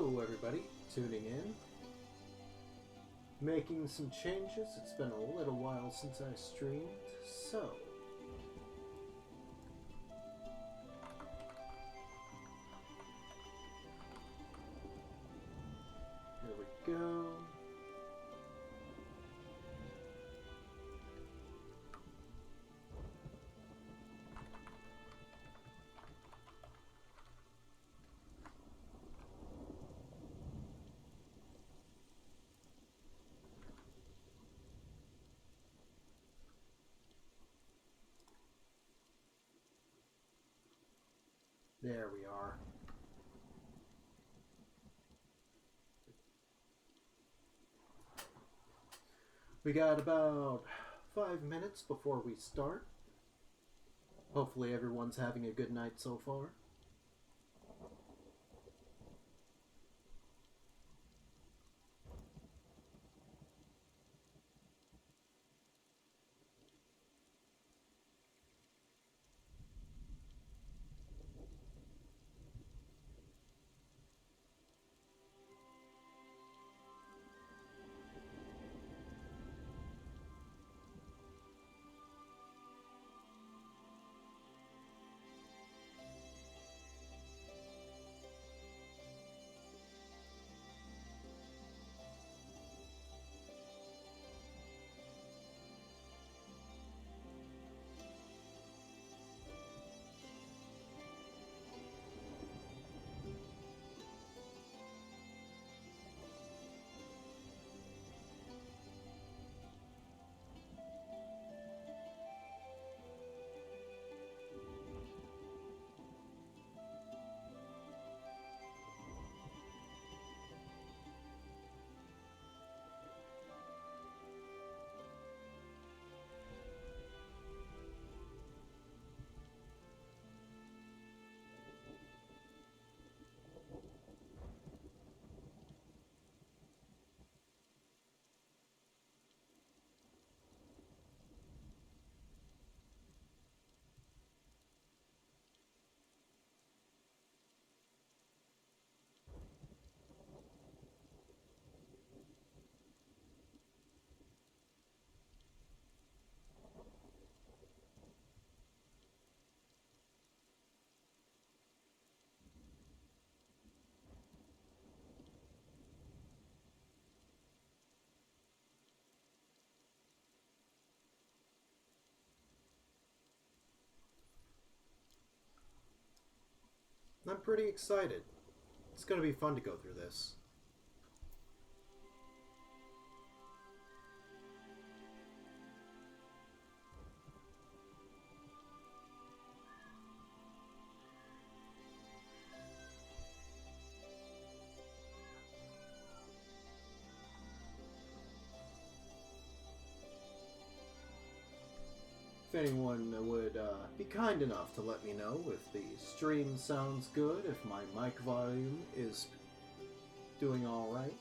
Hello everybody, tuning in. Making some changes. It's been a little while since I streamed, so here we go. There we are. We got about 5 minutes before we start. Hopefully everyone's having a good night so far. I'm pretty excited. It's going to be fun to go through this. If anyone would be kind enough to let me know if the stream sounds good, if my mic volume is doing alright.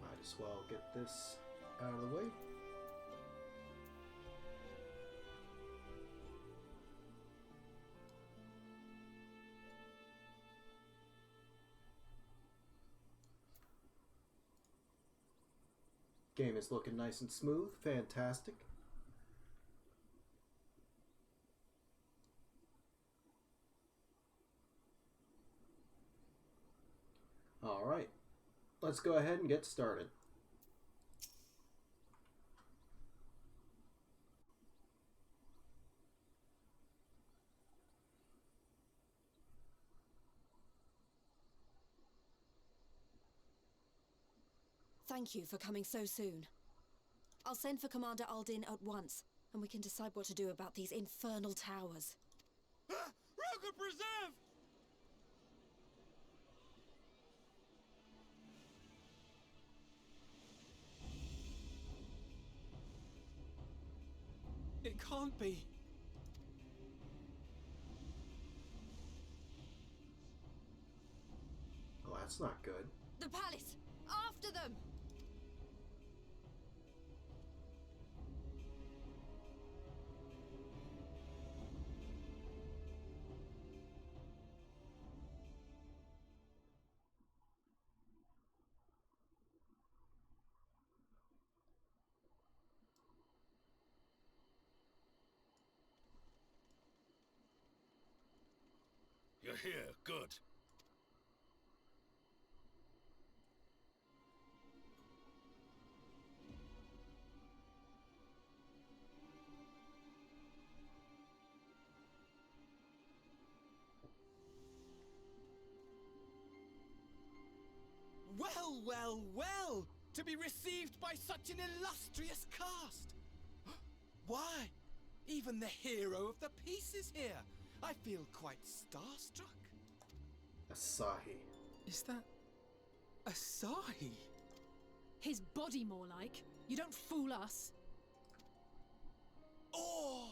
Might as well get this out of the way. Game is looking nice and smooth. Fantastic. Alright. Let's go ahead and get started. Thank you for coming so soon. I'll send for Commander Aldin at once, and we can decide what to do about these infernal towers. Roca preserve! It can't be. That's not good. The palace! After them! You're here, good. Well, well, well! To be received by such an illustrious cast! Why? Even the hero of the piece is here! I feel quite starstruck. Asahi. Is that... Asahi? His body, more like. You don't fool us. Oh!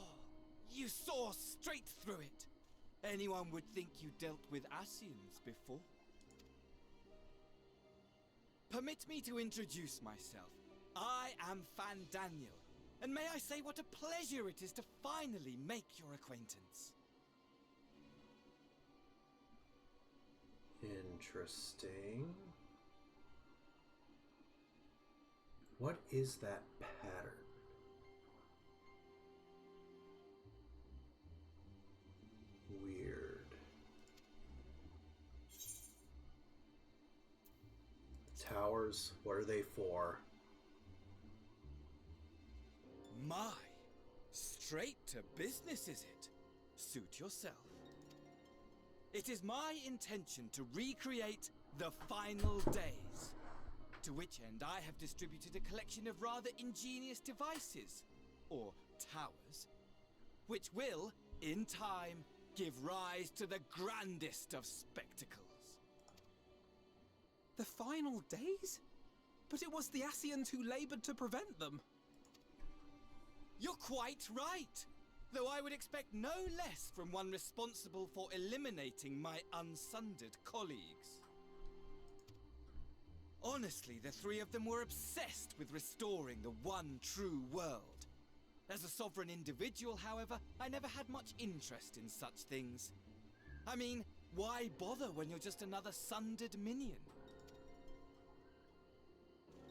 You saw straight through it! Anyone would think you dealt with Asians before. Permit me to introduce myself. I am Fandaniel, and may I say what a pleasure it is to finally make your acquaintance. Interesting. What is that pattern? Weird. Towers, what are they for? My, straight to business is it? Suit yourself. It is my intention to recreate the final days. To which end I have distributed a collection of rather ingenious devices, or towers, which will, in time, give rise to the grandest of spectacles. The final days? But it was the Asians who labored to prevent them. You're quite right! Though I would expect no less from one responsible for eliminating my unsundered colleagues. Honestly, the three of them were obsessed with restoring the one true world. As a sovereign individual, however, I never had much interest in such things. I mean, why bother when you're just another sundered minion?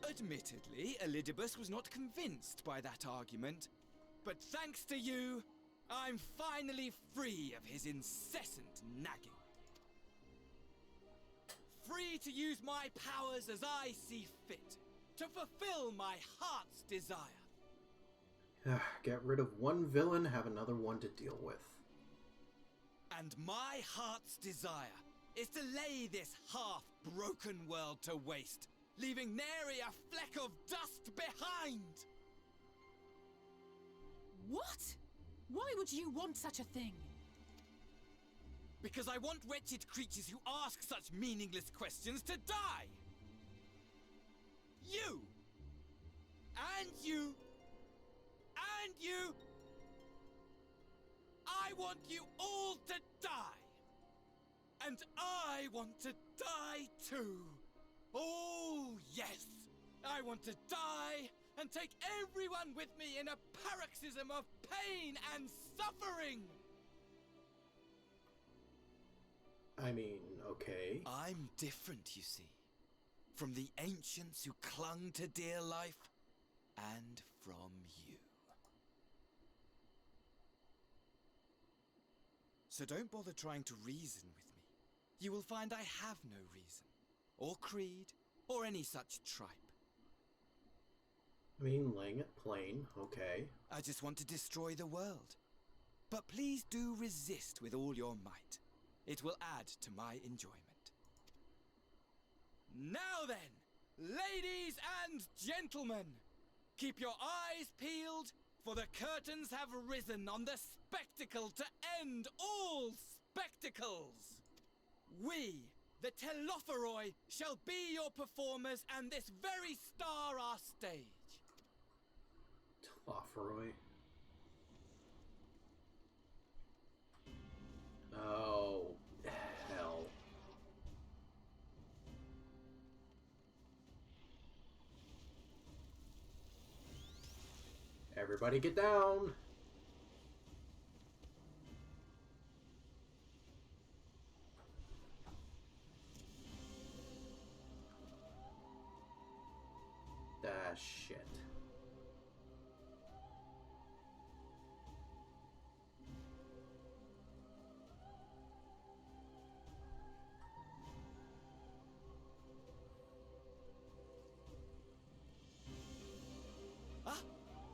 Admittedly, Elidibus was not convinced by that argument, but thanks to you, I'm finally free of his incessant nagging. Free to use my powers as I see fit, to fulfill my heart's desire. Get rid of one villain, have another one to deal with. And my heart's desire is to lay this half-broken world to waste, leaving nary a fleck of dust behind! What? Why would you want such a thing? Because I want wretched creatures who ask such meaningless questions to die! You! And you! And you! I want you all to die! And I want to die too! Oh, yes! I want to die and take everyone with me in a paroxysm of pain and suffering! I mean, okay. I'm different, you see. From the ancients who clung to dear life, and from you. So don't bother trying to reason with me. You will find I have no reason, or creed, or any such tripe. I mean, laying it plain, okay. I just want to destroy the world. But please do resist with all your might. It will add to my enjoyment. Now then, ladies and gentlemen, keep your eyes peeled, for the curtains have risen on the spectacle to end all spectacles. We, the Telophoroi, shall be your performers and this very star our stage. Telophoroi. Oh, hell. Everybody get down! Ah, shit. Ah,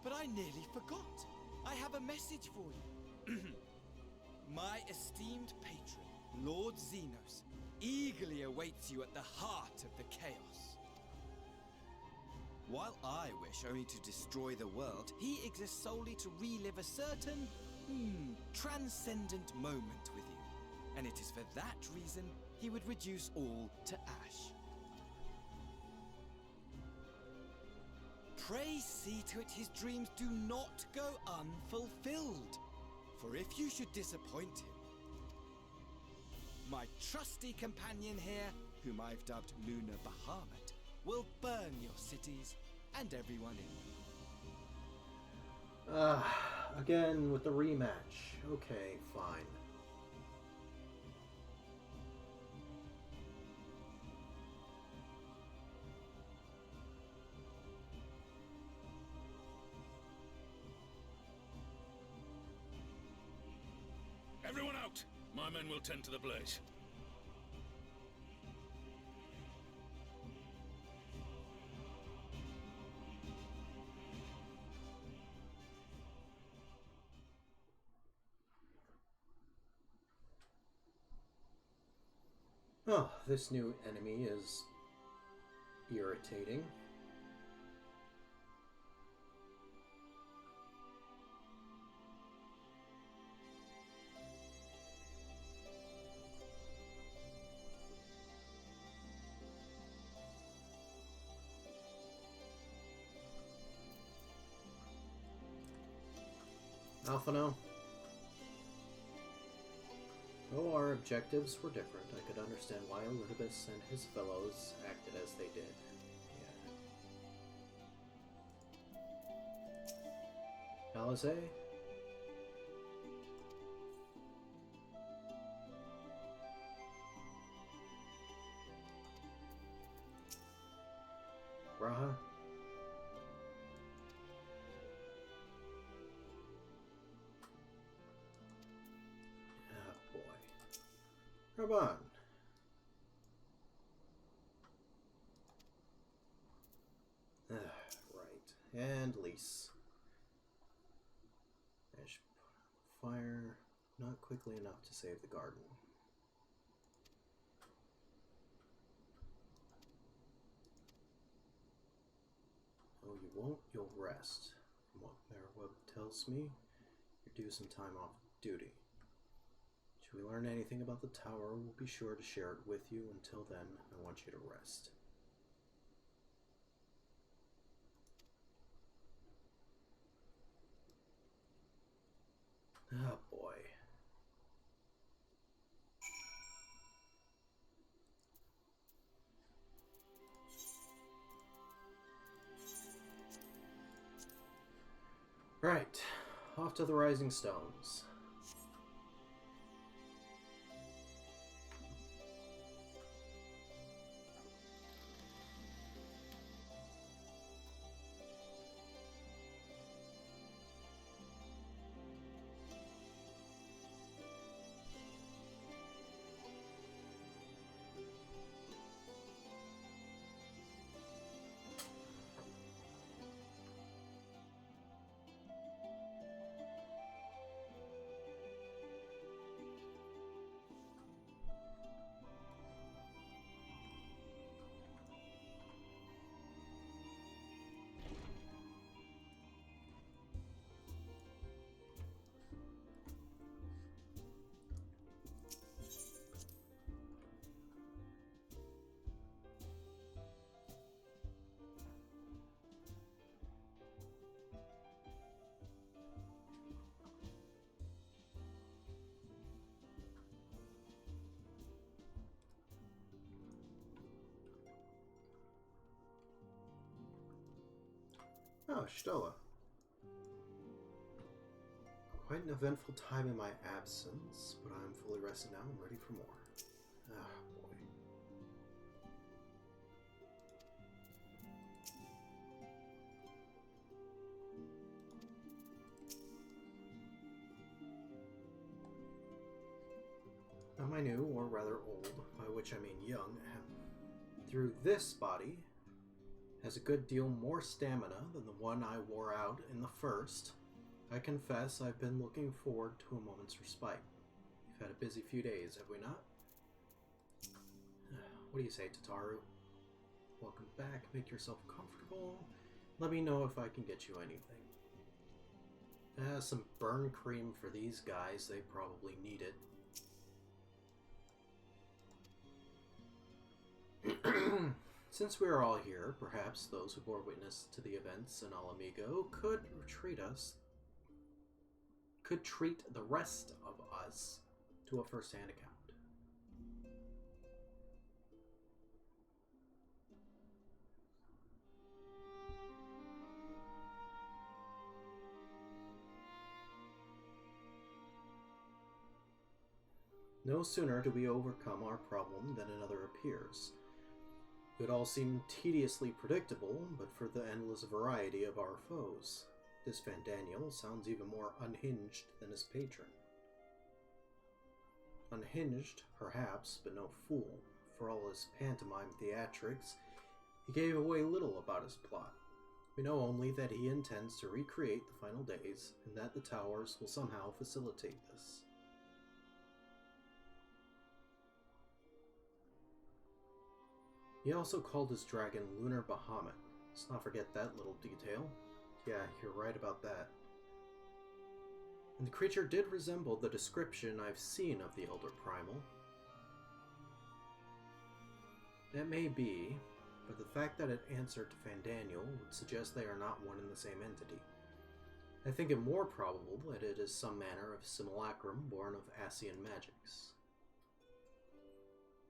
but I nearly forgot. I have a message for you. My esteemed patron, Lord Xenos, eagerly awaits you at the heart of the chaos. While I wish only to destroy the world, he exists solely to relive a certain, transcendent moment with you. And it is for that reason he would reduce all to ash. Pray see to it his dreams do not go unfulfilled. For if you should disappoint him, my trusty companion here, whom I've dubbed Lunar Bahamut, will burn your cities and everyone in. Again with the rematch. Okay, fine. Everyone out! My men will tend to the blaze. Oh, this new enemy is irritating. Alphano. Though our objectives were different, I could understand why Elidibus and his fellows acted as they did. Yeah. Alizé? Raha? Come on. Right. And Lise. I should put out fire not quickly enough to save the garden. Oh, you won't? You'll rest. From what Merweb tells me, you're due some time off duty. Should we learn anything about the tower, we'll be sure to share it with you. Until then, I want you to rest. Oh boy. Right, off to the Rising Stones. Oh, Stola. Quite an eventful time in my absence, but I'm fully rested now and ready for more. Ah, boy. Am I new, or rather old, by which I mean young, through this body, has a good deal more stamina than the one I wore out in the first. I confess I've been looking forward to a moment's respite. We've had a busy few days, have we not? What do you say, Tataru? Welcome back, make yourself comfortable. Let me know if I can get you anything. Some burn cream for these guys, they probably need it. Since we are all here, perhaps those who bore witness to the events in Alamigo could treat the rest of us to a first-hand account. No sooner do we overcome our problem than another appears. It would all seem tediously predictable, but for the endless variety of our foes. This Van Daniel sounds even more unhinged than his patron. Unhinged, perhaps, but no fool. For all his pantomime theatrics, he gave away little about his plot. We know only that he intends to recreate the final days, and that the towers will somehow facilitate this. He also called his dragon Lunar Bahamut. Let's not forget that little detail. Yeah, you're right about that. And the creature did resemble the description I've seen of the Elder Primal. That may be, but the fact that it answered to Fandaniel would suggest they are not one and the same entity. I think it more probable that it is some manner of simulacrum born of Asian magics.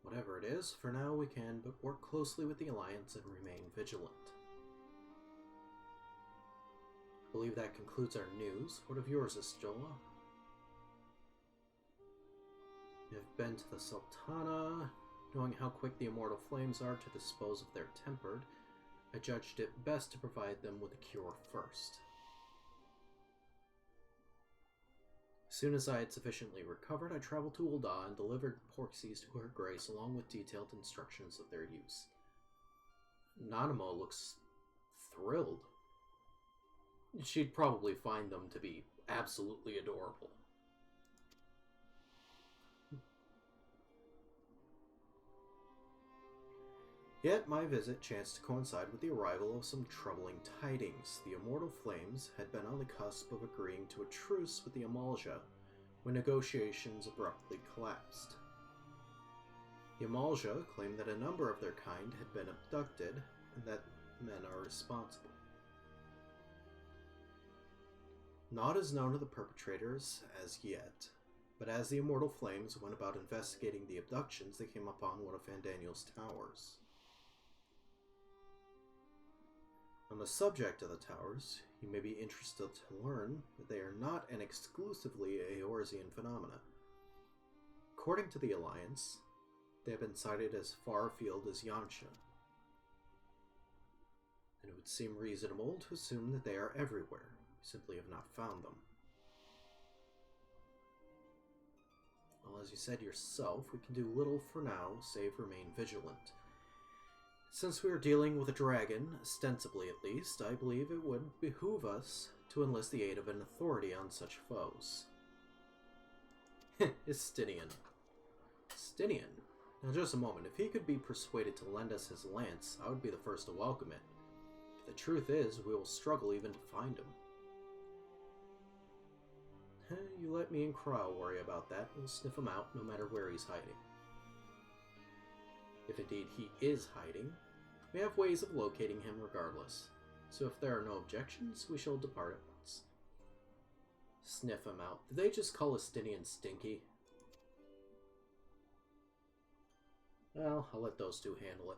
Whatever it is, for now we can but work closely with the Alliance and remain vigilant. I believe that concludes our news. What of yours, Estola? You have been to the Sultana. Knowing how quick the immortal flames are to dispose of their tempered, I judged it best to provide them with a cure first. As soon as I had sufficiently recovered, I traveled to Ul'dah and delivered Porxies to her grace along with detailed instructions of their use. Nanamo looks thrilled. She'd probably find them to be absolutely adorable. Yet my visit chanced to coincide with the arrival of some troubling tidings. The Immortal Flames had been on the cusp of agreeing to a truce with the Amalja when negotiations abruptly collapsed. The Amalja claimed that a number of their kind had been abducted and that men are responsible. Naught is known of the perpetrators as yet, but as the Immortal Flames went about investigating the abductions, they came upon one of Fandaniel's towers. On the subject of the towers, you may be interested to learn that they are not an exclusively Eorzean phenomena. According to the Alliance, they have been sighted as far afield as Yansha, and it would seem reasonable to assume that they are everywhere. We simply have not found them. Well, as you said yourself, we can do little for now, save remain vigilant. Since we are dealing with a dragon, ostensibly at least, I believe it would behoove us to enlist the aid of an authority on such foes. Estinian. Estinian. Now just a moment, if he could be persuaded to lend us his lance, I would be the first to welcome it. But the truth is, we will struggle even to find him. You let me and Krau worry about that. We'll sniff him out no matter where he's hiding. If indeed he is hiding, we have ways of locating him regardless. So if there are no objections, we shall depart at once. Sniff him out. Did they just call Estinian stinky? Well, I'll let those two handle it.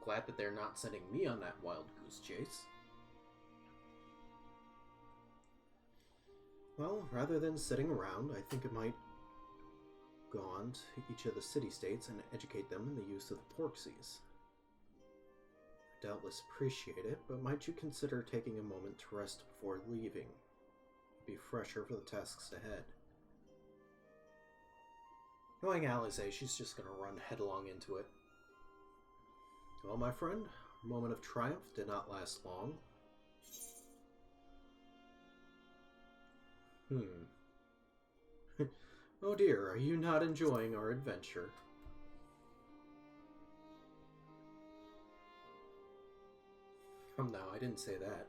Glad that they're not sending me on that wild goose chase. Well, rather than sitting around, I think it might go on to each of the city-states and educate them in the use of the porxies. I doubtless appreciate it, but might you consider taking a moment to rest before leaving? Be fresher for the tasks ahead. Knowing Alize, she's just going to run headlong into it. Well, my friend, our moment of triumph did not last long. Oh dear, are you not enjoying our adventure? Come now, I didn't say that.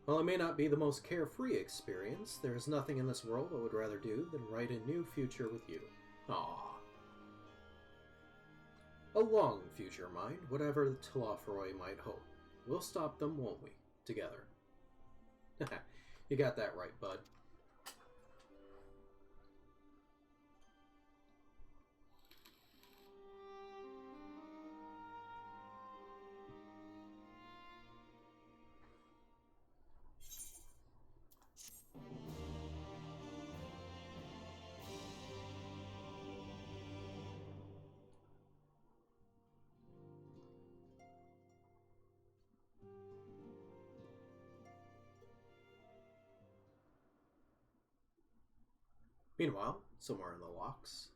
While it may not be the most carefree experience, there is nothing in this world I would rather do than write a new future with you. Aww. A long future, mind, whatever the Telophoroi might hope. We'll stop them, won't we? Together. You got that right, bud. Meanwhile, somewhere in the locks.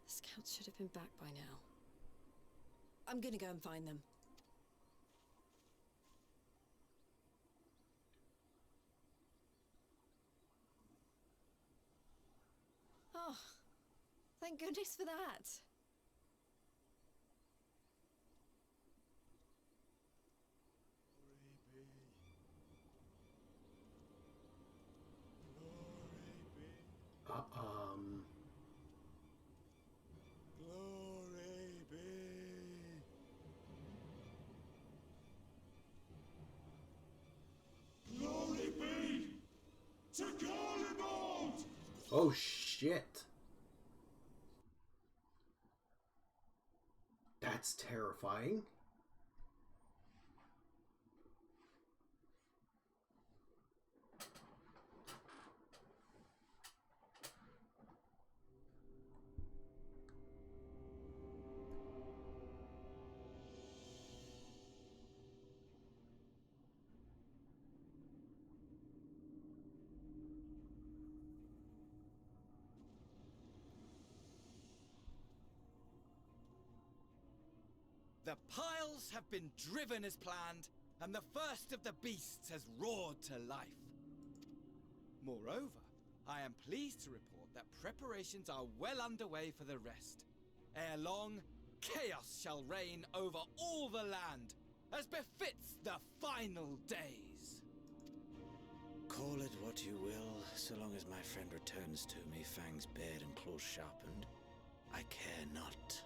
The scouts should have been back by now. I'm gonna go and find them. Oh, thank goodness for that. Glory be. Glory be to Garlemald! Oh shit. That's terrifying. The piles have been driven as planned, and the first of the beasts has roared to life. Moreover, I am pleased to report that preparations are well underway for the rest. Ere long, chaos shall reign over all the land, as befits the final days. Call it what you will, so long as my friend returns to me, fangs bared and claws sharpened. I care not.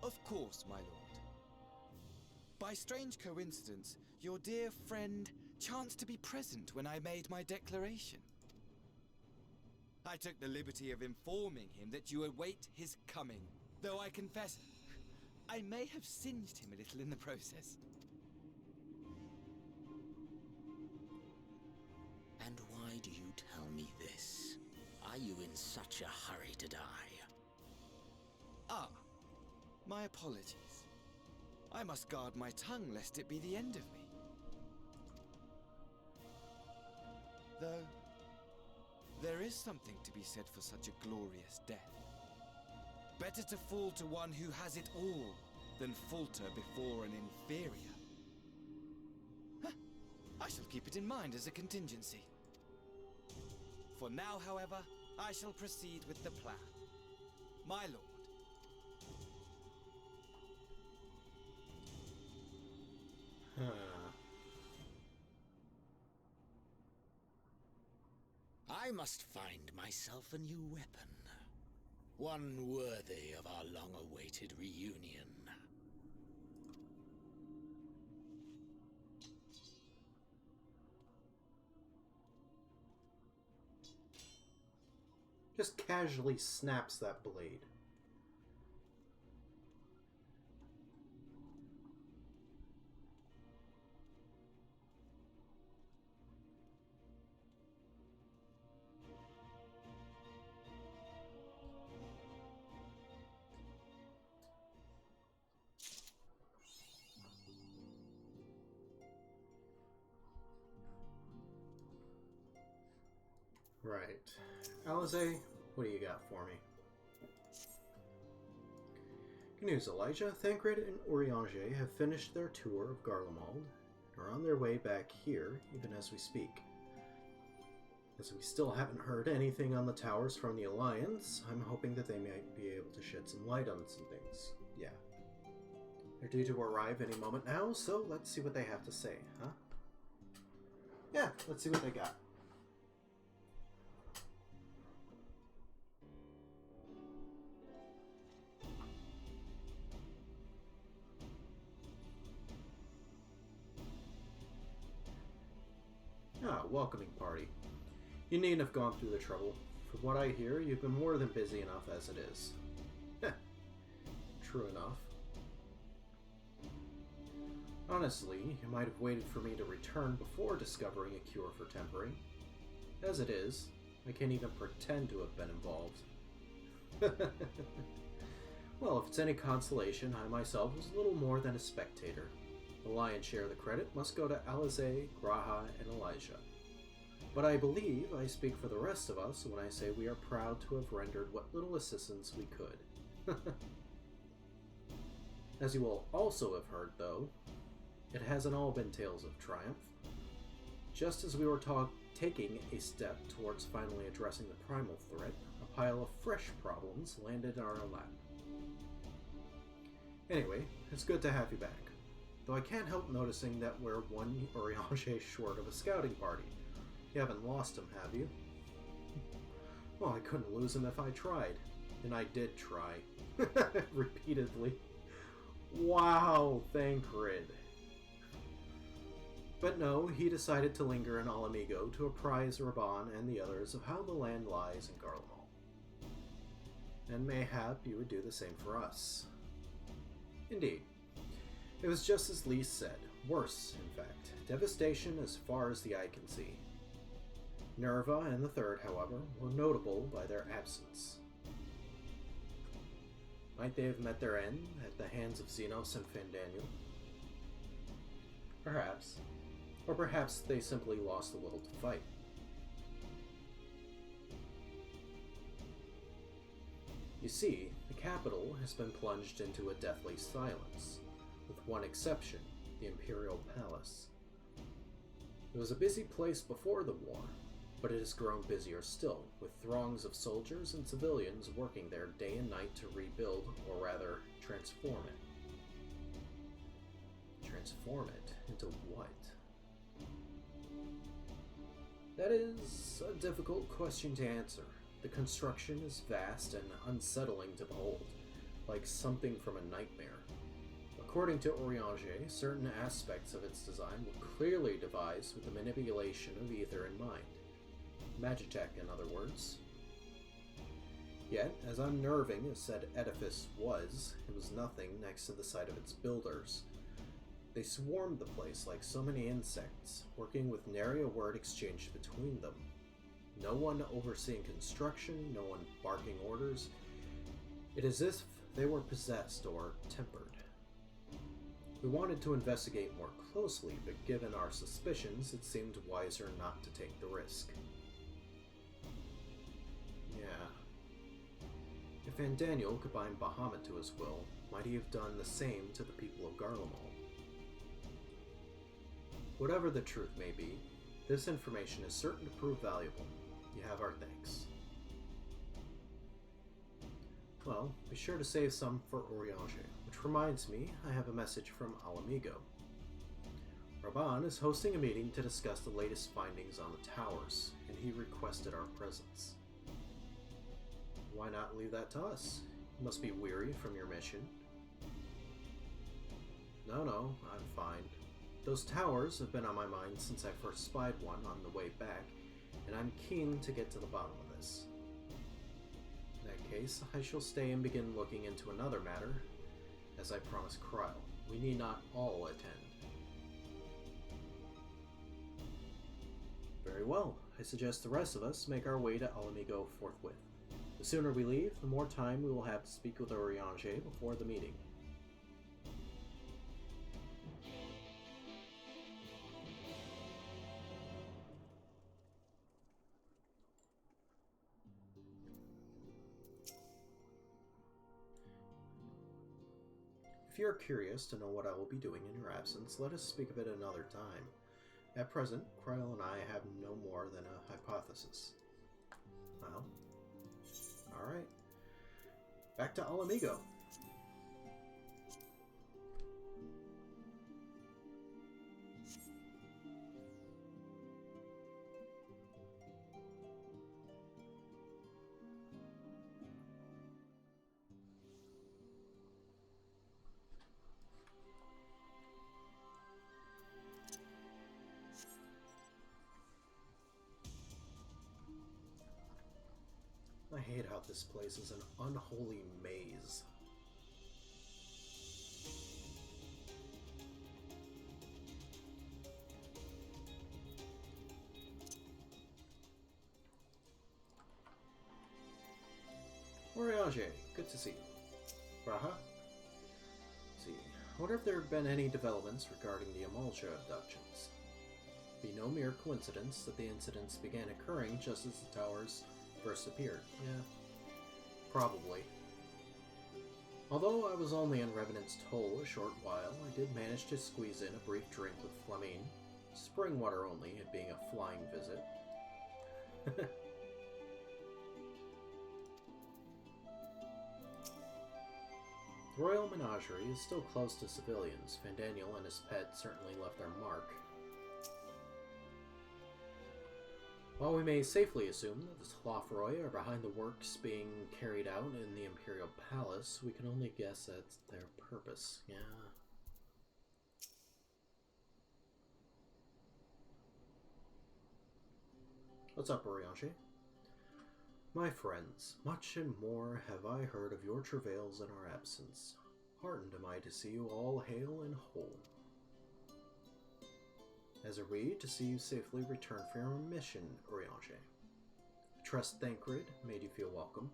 Of course, my lord. By strange coincidence, your dear friend chanced to be present when I made my declaration. I took the liberty of informing him that you await his coming, though I confess I may have singed him a little in the process. And why do you tell me this? Are you in such a hurry to die? Ah, my apologies. I must guard my tongue lest it be the end of me. Though, there is something to be said for such a glorious death. Better to fall to one who has it all than falter before an inferior. I shall keep it in mind as a contingency. For now, however, I shall proceed with the plan. My lord. I must find myself a new weapon. One worthy of our long-awaited reunion. Just casually snaps that blade. Right. Alize, what do you got for me? Good news, Elijah. Thancred and Urianger have finished their tour of Garlemald and are on their way back here, even as we speak. As we still haven't heard anything on the towers from the Alliance, I'm hoping that they might be able to shed some light on some things. Yeah. They're due to arrive any moment now, so let's see what they have to say, huh? Yeah, let's see what they got. Ah, welcoming party. You needn't have gone through the trouble. From what I hear, you've been more than busy enough as it is. Heh. True enough. Honestly, you might have waited for me to return before discovering a cure for tempering. As it is, I can't even pretend to have been involved. Well, if it's any consolation, I myself was a little more than a spectator. The lion's share of the credit must go to Alize, Graha, and Elijah. But I believe I speak for the rest of us when I say we are proud to have rendered what little assistance we could. As you will also have heard, though, it hasn't all been tales of triumph. Just as we were taking a step towards finally addressing the primal threat, a pile of fresh problems landed in our lap. Anyway, it's good to have you back. Though I can't help noticing that we're one Urianger short of a scouting party. You haven't lost him, have you? Well, I couldn't lose him if I tried. And I did try. Repeatedly. Wow, Thancred. But no, he decided to linger in Alamigo to apprise Raban and the others of how the land lies in Garlemald. And mayhap you would do the same for us. Indeed. It was just as Lee said. Worse, in fact. Devastation as far as the eye can see. Nerva and the Third, however, were notable by their absence. Might they have met their end at the hands of Xenos and Fandaniel? Perhaps. Or perhaps they simply lost a little to fight. You see, the capital has been plunged into a deathly silence, with one exception, the Imperial Palace. It was a busy place before the war, but it has grown busier still, with throngs of soldiers and civilians working there day and night to rebuild, or rather, transform it. Transform it into what? That is a difficult question to answer. The construction is vast and unsettling to behold, like something from a nightmare. According to Urianger, certain aspects of its design were clearly devised with the manipulation of ether in mind. Magitech, in other words. Yet, as unnerving as said edifice was, it was nothing next to the sight of its builders. They swarmed the place like so many insects, working with nary a word exchanged between them. No one overseeing construction, no one barking orders. It is as if they were possessed or tempered. We wanted to investigate more closely, but given our suspicions, it seemed wiser not to take the risk. Yeah. If Fandaniel could bind Bahamut to his will, might he have done the same to the people of Garlemald? Whatever the truth may be, this information is certain to prove valuable. You have our thanks. Well, be sure to save some for Urianger, which reminds me I have a message from Alamigo. Raban is hosting a meeting to discuss the latest findings on the towers, and he requested our presence. Why not leave that to us? You must be weary from your mission. No, I'm fine. Those towers have been on my mind since I first spied one on the way back, and I'm keen to get to the bottom of this. case, I shall stay and begin looking into another matter, as I promised Kryle. We need not all attend. Very well. I suggest the rest of us make our way to Alamigo forthwith. The sooner we leave, the more time we will have to speak with Oriange before the meeting. If you're curious to know what I will be doing in your absence, let us speak of it another time. At present, Kryle and I have no more than a hypothesis. Well, alright. Back to Alamigo. I hate how this place is an unholy maze. Oriange, good to see you. Raha? See, I wonder if there have been any developments regarding the Amalcha abductions. Be no mere coincidence that the incidents began occurring just as the towers first appeared. Yeah, probably. Although I was only in Revenant's Toll a short while, I did manage to squeeze in a brief drink with Flamine. Spring water only, it being a flying visit. The Royal Menagerie is still close to civilians. Fandaniel and his pet certainly left their mark. While we may safely assume that the Tlafroy are behind the works being carried out in the Imperial Palace, we can only guess at their purpose. Yeah. What's up, Oriange? My friends, much and more have I heard of your travails in our absence. Heartened am I to see you all hale and whole. As agreed to see you safely return for your mission, Oriange. I trust Thancred made you feel welcome.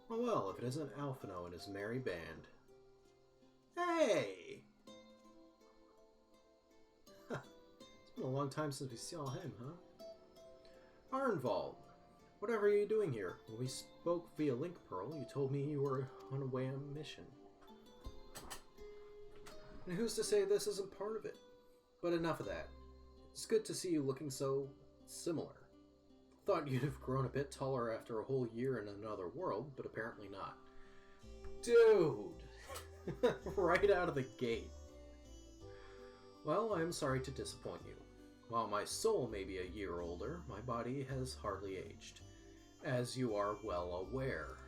Well, if it isn't Alphino and his merry band. Hey! It's been a long time since we saw him, huh? Arnvald, whatever are you doing here? When we spoke via Link Pearl, you told me you were on a way on a mission. And who's to say this isn't part of it? But enough of that. It's good to see you looking so similar. Thought you'd have grown a bit taller after a whole year in another world, but apparently not. Dude! Right out of the gate. Well, I'm sorry to disappoint you. While my soul may be a year older, my body has hardly aged, as you are well aware.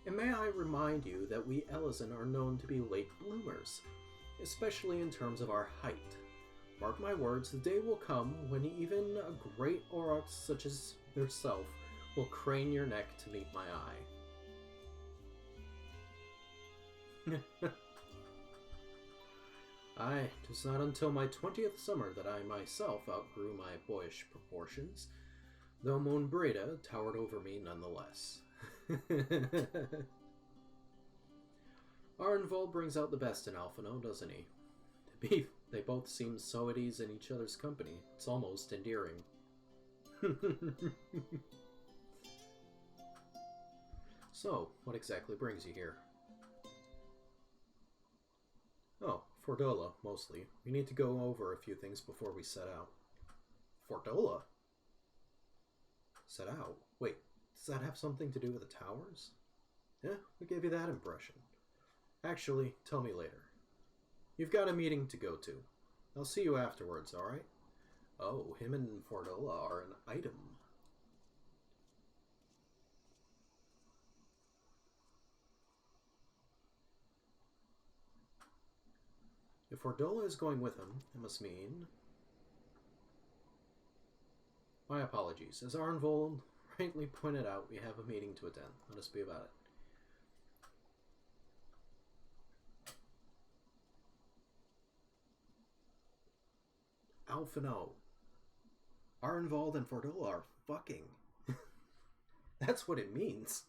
And may I remind you that we Ellison are known to be late bloomers, especially in terms of our height. Mark my words, the day will come when even a great Aurochs such as yourself will crane your neck to meet my eye. Aye, 'twas not until my 20th summer that I myself outgrew my boyish proportions, though Moonbreda towered over me nonetheless. Arnvald brings out the best in Alphino, doesn't he? They both seem so at ease in each other's company. It's almost endearing. So, what exactly brings you here? Oh, Fordola, mostly. We need to go over a few things before we set out. Fordola? Set out? Wait, does that have something to do with the towers? Yeah, we gave you that impression. Actually, tell me later. You've got a meeting to go to. I'll see you afterwards, alright? Oh, him and Fordola are an item. If Fordola is going with him, it must mean... My apologies. As Arnvald rightly pointed out, we have a meeting to attend. Let us be about it. Alphino, Arnvald and Fordul are fucking. That's what it means.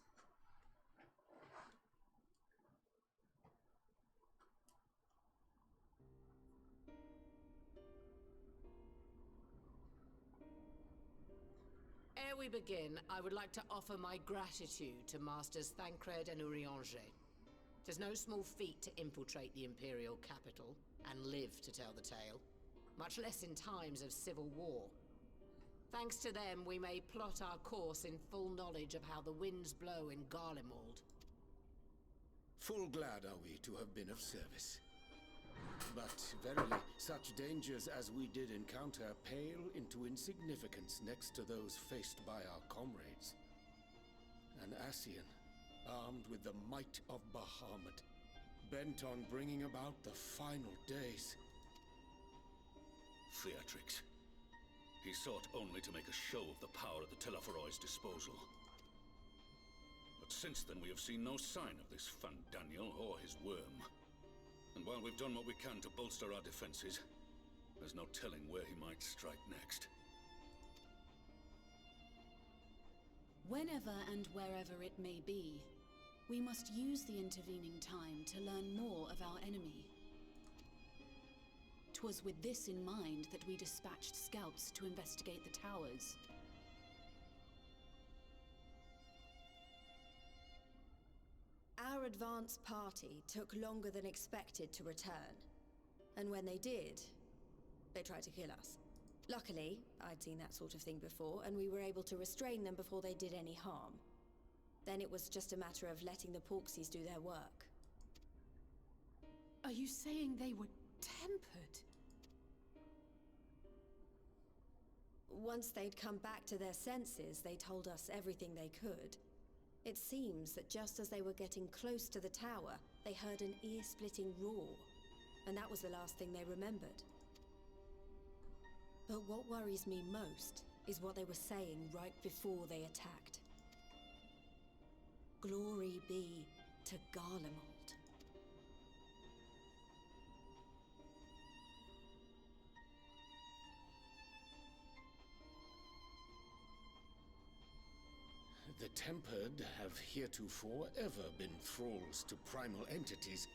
Ere we begin, I would like to offer my gratitude to Masters Thancred and Urianger. Tis no small feat to infiltrate the Imperial capital and live to tell the tale, much less in times of civil war. Thanks to them, we may plot our course in full knowledge of how the winds blow in Garlemald. Full glad are we to have been of service. But verily, such dangers as we did encounter pale into insignificance next to those faced by our comrades. An Ascian, armed with the might of Bahamut, bent on bringing about the final days. Theatrix. He sought only to make a show of the power at the Teleforoi's disposal. But since then we have seen no sign of this Fandaniel or his worm. And while we've done what we can to bolster our defenses, there's no telling where he might strike next. Whenever and wherever it may be, we must use the intervening time to learn more of our enemy. 'Twas with this in mind that we dispatched scouts to investigate the towers. Our advance party took longer than expected to return. And when they did, they tried to kill us. Luckily, I'd seen that sort of thing before, and we were able to restrain them before they did any harm. Then it was just a matter of letting the Porksies do their work. Are you saying they were tempered? Once they'd come back to their senses, they told us everything they could. It seems that just as they were getting close to the tower, they heard an ear-splitting roar, and that was the last thing they remembered. But what worries me most is what they were saying right before they attacked. Glory be to Garlemald. The Tempered have heretofore ever been thralls to primal entities.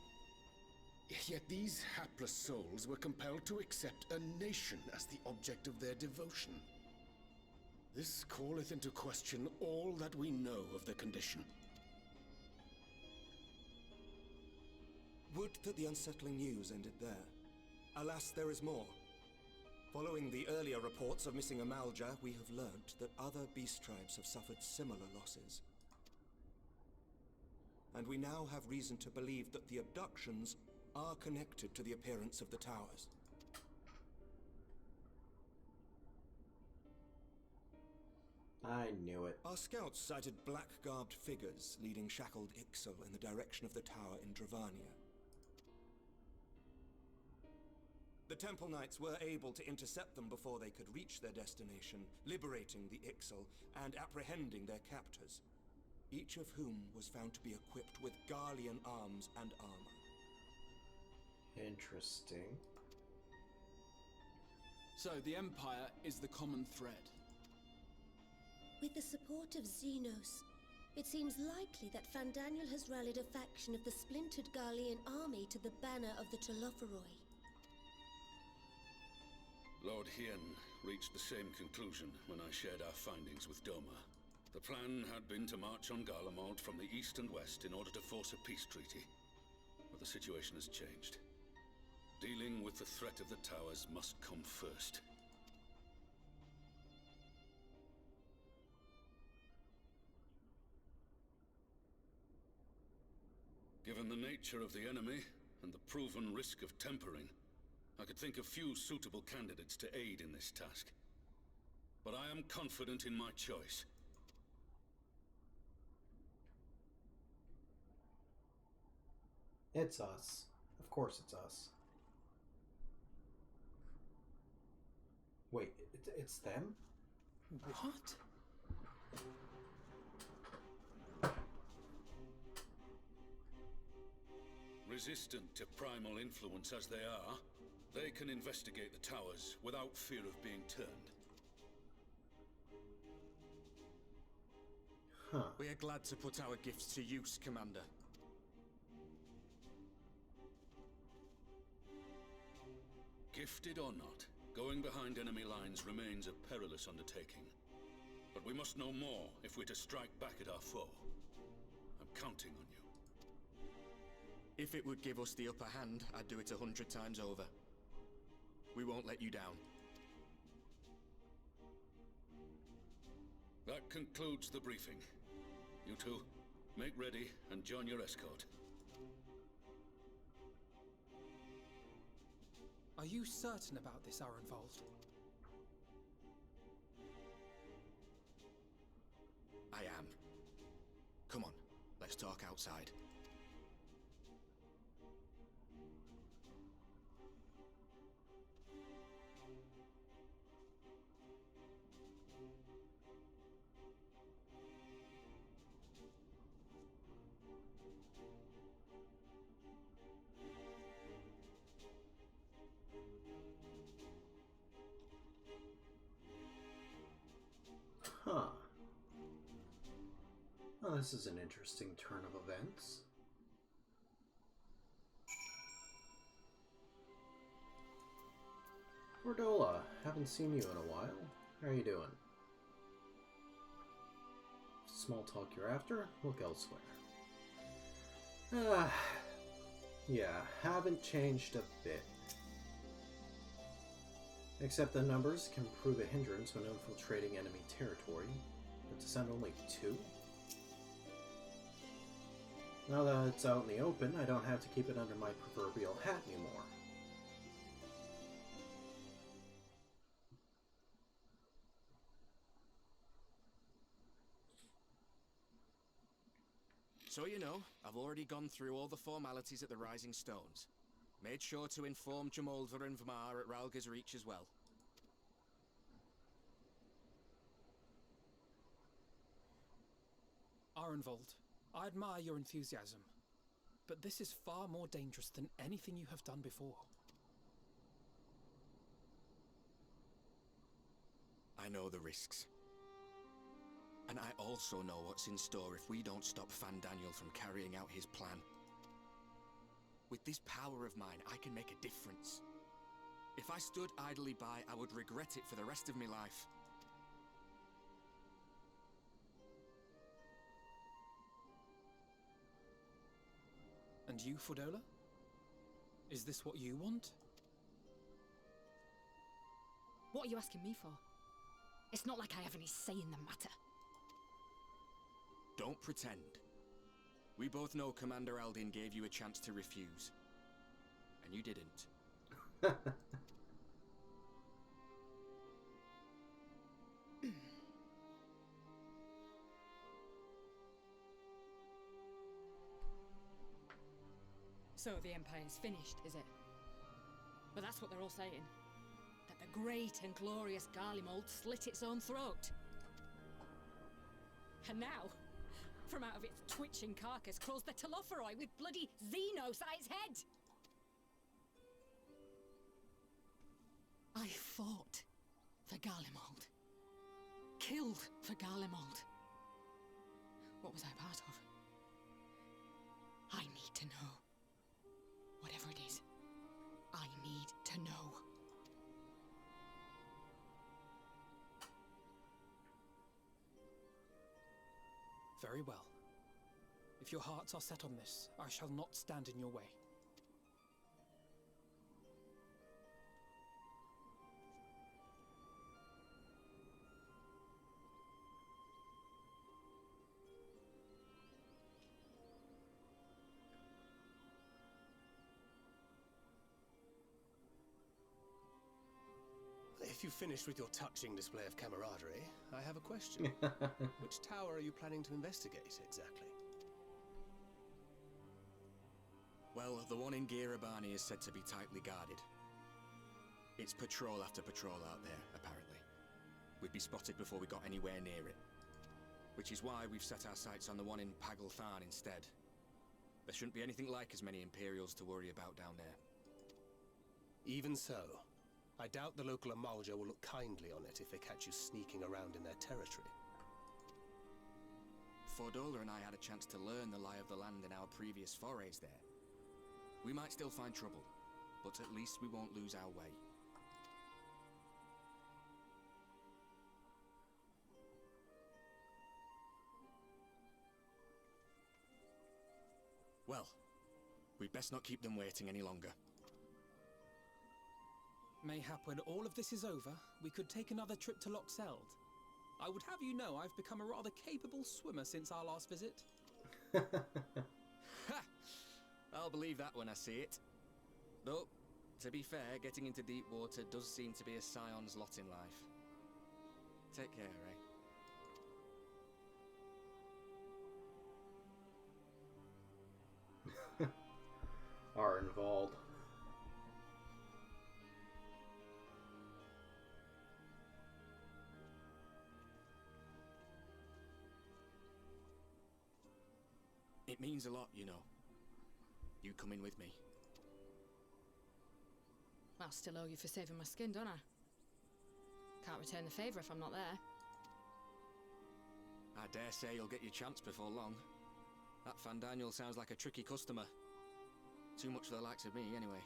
Yet these hapless souls were compelled to accept a nation as the object of their devotion. This calleth into question all that we know of the condition. Would that the unsettling news ended there. Alas, there is more. Following the earlier reports of missing Amalja, we have learnt that other beast tribes have suffered similar losses. And we now have reason to believe that the abductions are connected to the appearance of the towers. I knew it. Our scouts sighted black-garbed figures leading shackled Ixal in the direction of the tower in Dravania. The Temple Knights were able to intercept them before they could reach their destination, liberating the Ixal and apprehending their captors, each of whom was found to be equipped with Garlean arms and armor. Interesting. So the Empire is the common thread. With the support of Xenos, it seems likely that Fandaniel has rallied a faction of the splintered Garlean army to the banner of the Telophoroi. Lord Hien reached the same conclusion when I shared our findings with Doma. The plan had been to march on Garlemald from the east and west in order to force a peace treaty. But the situation has changed. Dealing with the threat of the towers must come first. Given the nature of the enemy and the proven risk of tempering, I could think of few suitable candidates to aid in this task. But I am confident in my choice. It's us. Of course it's us. Wait, it's them? What? Resistant to primal influence as they are, they can investigate the towers without fear of being turned. Huh. We are glad to put our gifts to use, Commander. Gifted or not, going behind enemy lines remains a perilous undertaking. But we must know more if we're to strike back at our foe. I'm counting on you. If it would give us the upper hand, I'd do it 100 times over. We won't let you down. That concludes the briefing. You two, make ready and join your escort. Are you certain about this, Arenvold? I am. Come on, let's talk outside. Huh. Well, this is an interesting turn of events. Cordola, haven't seen you in a while. How are you doing? Small talk you're after? Look elsewhere. Yeah, haven't changed a bit. Except the numbers can prove a hindrance when infiltrating enemy territory, but to send only 2? Now that it's out in the open, I don't have to keep it under my proverbial hat anymore. So you know, I've already gone through all the formalities at the Rising Stones. Made sure to inform Jamolder and Vmar at Ralga's Reach as well. Arenvold, I admire your enthusiasm, but this is far more dangerous than anything you have done before. I know the risks. And I also know what's in store if we don't stop Fandaniel from carrying out his plan. With this power of mine, I can make a difference. If I stood idly by, I would regret it for the rest of my life. And you, Fordola? Is this what you want? What are you asking me for? It's not like I have any say in the matter. Don't pretend. We both know Commander Aldin gave you a chance to refuse. And you didn't. So the Empire's finished, is it? But that's what they're all saying. That the great and glorious Garlemald slit its own throat. And now, from out of its twitching carcass crawls the Telophoroi with bloody Xenos at its head! I fought for Garlemald. Killed for Garlemald. What was I part of? I need to know. Whatever it is, I need to know. Very well. If your hearts are set on this, I shall not stand in your way. If you've finished with your touching display of camaraderie, I have a question. Which tower are you planning to investigate, exactly? Well, the one in Girabani is said to be tightly guarded. It's patrol after patrol out there, apparently. We'd be spotted before we got anywhere near it. Which is why we've set our sights on the one in Pagalthan instead. There shouldn't be anything like as many Imperials to worry about down there. Even so, I doubt the local Amalja will look kindly on it if they catch you sneaking around in their territory. Fordola and I had a chance to learn the lie of the land in our previous forays there. We might still find trouble, but at least we won't lose our way. Well, we'd best not keep them waiting any longer. Mayhap when all of this is over, we could take another trip to Loxeld. I would have you know I've become a rather capable swimmer since our last visit. Ha! I'll believe that when I see it. Though, to be fair, getting into deep water does seem to be a scion's lot in life. Take care, eh? Are involved. It means a lot, you know. You coming with me. I still owe you for saving my skin, don't I? Can't return the favour if I'm not there. I dare say you'll get your chance before long. That Fandaniel sounds like a tricky customer. Too much for the likes of me, anyway.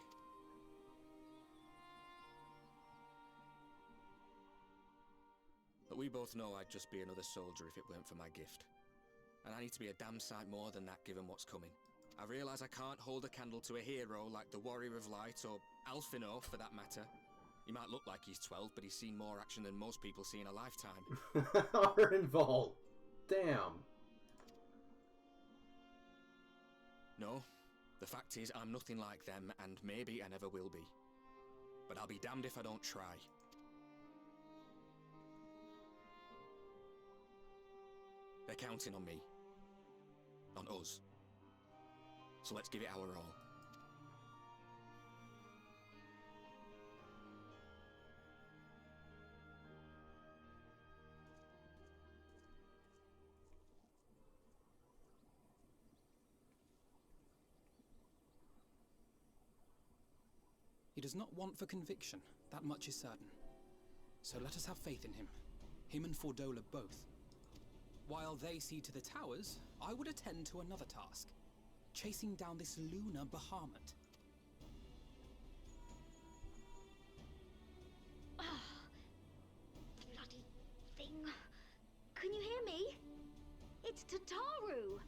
But we both know I'd just be another soldier if it weren't for my gift. And I need to be a damn sight more than that given what's coming. I realise I can't hold a candle to a hero like the Warrior of Light, or Alphino for that matter. He might look like he's 12, but he's seen more action than most people see in a lifetime. Are involved. Damn. No, the fact is I'm nothing like them, and maybe I never will be. But I'll be damned if I don't try. They're counting on me. On us. So let's give it our all. He does not want for conviction, that much is certain. So let us have faith in him. Him and Fordola both. While they see to the towers, I would attend to another task. Chasing down this lunar Bahamut. Bloody thing. Can you hear me? It's Tataru.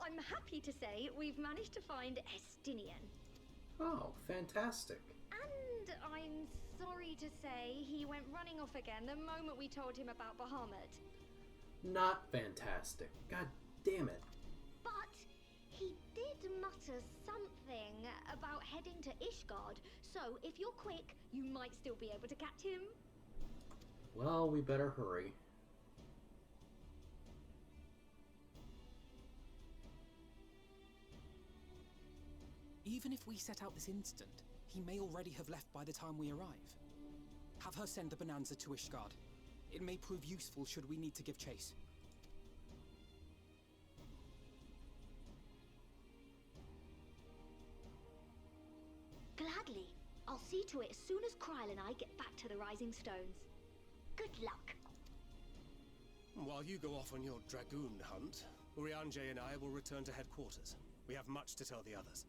I'm happy to say we've managed to find Estinian. Oh, fantastic. And I'm sorry to say he went running off again the moment we told him about Bahamut. Not fantastic. God damn it. But he did mutter something about heading to Ishgard, so if you're quick, you might still be able to catch him. Well, we better hurry. Even if we set out this instant, he may already have left by the time we arrive. Have her send the Bonanza to Ishgard. It may prove useful should we need to give chase. Gladly. I'll see to it as soon as Kryl and I get back to the Rising Stones. Good luck. While you go off on your dragoon hunt, Urianger and I will return to headquarters. We have much to tell the others.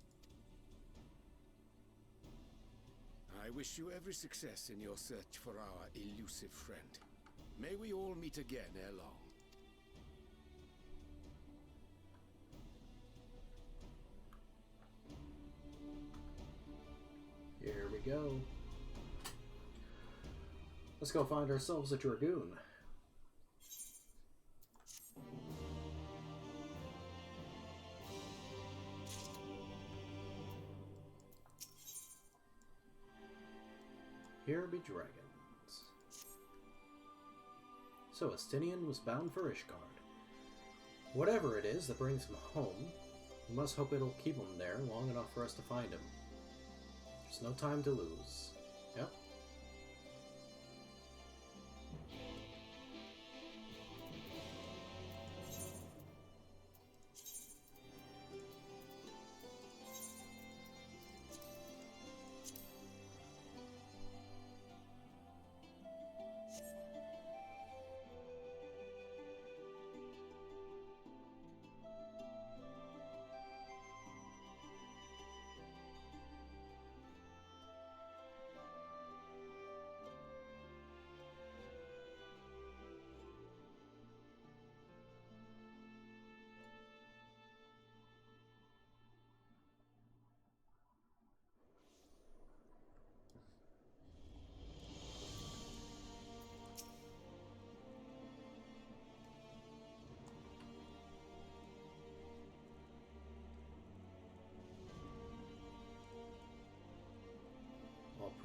I wish you every success in your search for our elusive friend. May we all meet again ere long. Here we go. Let's go find ourselves a dragoon. Here be dragons. So Estinian was bound for Ishgard. Whatever it is that brings him home, we must hope it'll keep him there long enough for us to find him. There's no time to lose. Yep.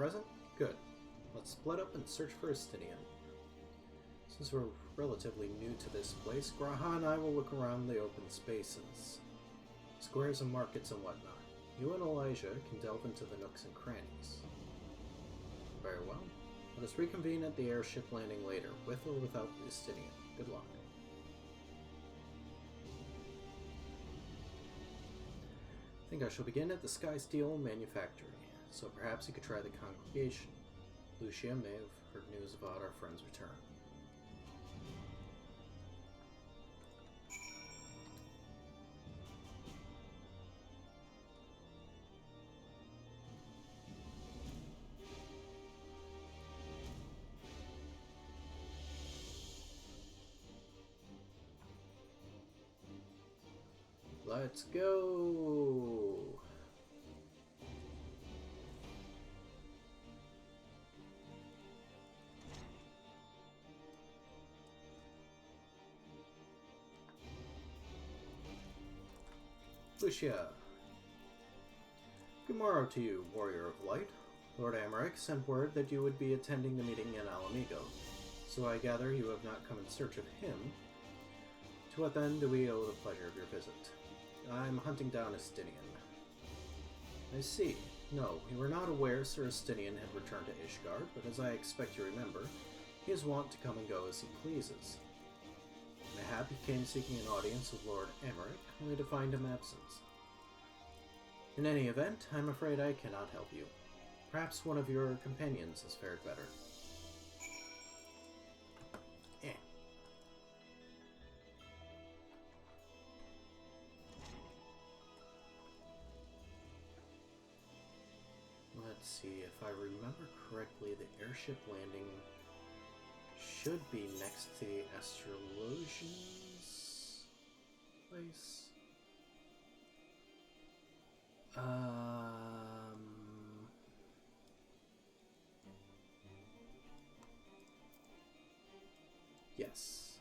present? Good. Let's split up and search for Estinian. Since we're relatively new to this place, Graha and I will look around the open spaces, squares and markets and whatnot. You and Elijah can delve into the nooks and crannies. Very well. Let us reconvene at the airship landing later, with or without Estinian. Good luck. I think I shall begin at the Sky Steel Manufactory, so perhaps you could try the congregation. Lucia may have heard news about our friend's return. Let's go! Lucia. Good morrow to you, Warrior of Light. Lord Amaric sent word that you would be attending the meeting in Alamigo, so I gather you have not come in search of him. To what then do we owe the pleasure of your visit? I'm hunting down Estinian. I see. No, we were not aware Sir Estinian had returned to Ishgard, but as I expect you remember, he is wont to come and go as he pleases. Mayhap he came seeking an audience with Lord Amaric, only to find him absent. In any event, I'm afraid I cannot help you. Perhaps one of your companions has fared better. Let's see, if I remember correctly, the airship landing should be next to the Astrologian's place. Yes.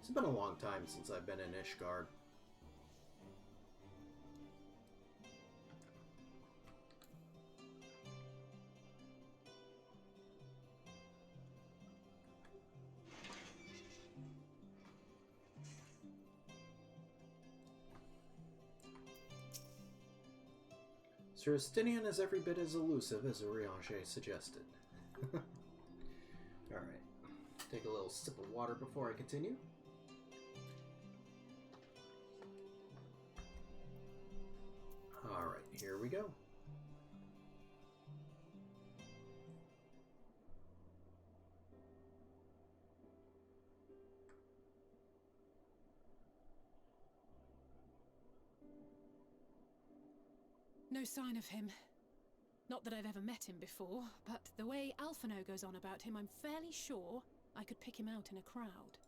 It's been a long time since I've been in Ishgard. Sir Estinian is every bit as elusive as Urianger suggested. Alright. Take a little sip of water before I continue. Alright, here we go. No sign of him. Not that I've ever met him before, but the way Alphino goes on about him, I'm fairly sure I could pick him out in a crowd.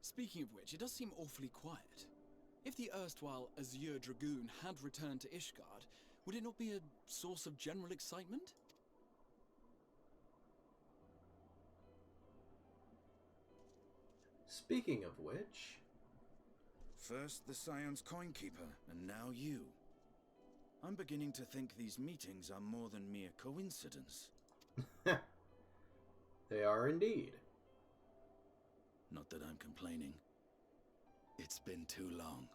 Speaking of which, it does seem awfully quiet. If the erstwhile Azure Dragoon had returned to Ishgard, would it not be a source of general excitement? Speaking of which... First the Scion's Coinkeeper, and now you. I'm beginning to think these meetings are more than mere coincidence. They are indeed. Not that I'm complaining. It's been too long.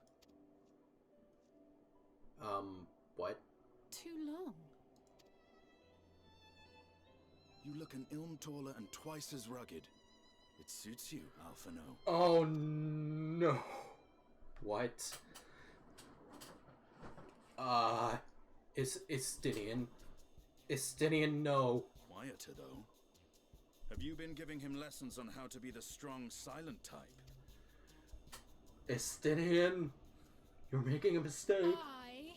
What? Too long? You look an ilm taller and twice as rugged. It suits you, Alphino. Oh no. What? Estinian. Estinian, no. Quieter, though. Have you been giving him lessons on how to be the strong, silent type? Estinian, you're making a mistake. I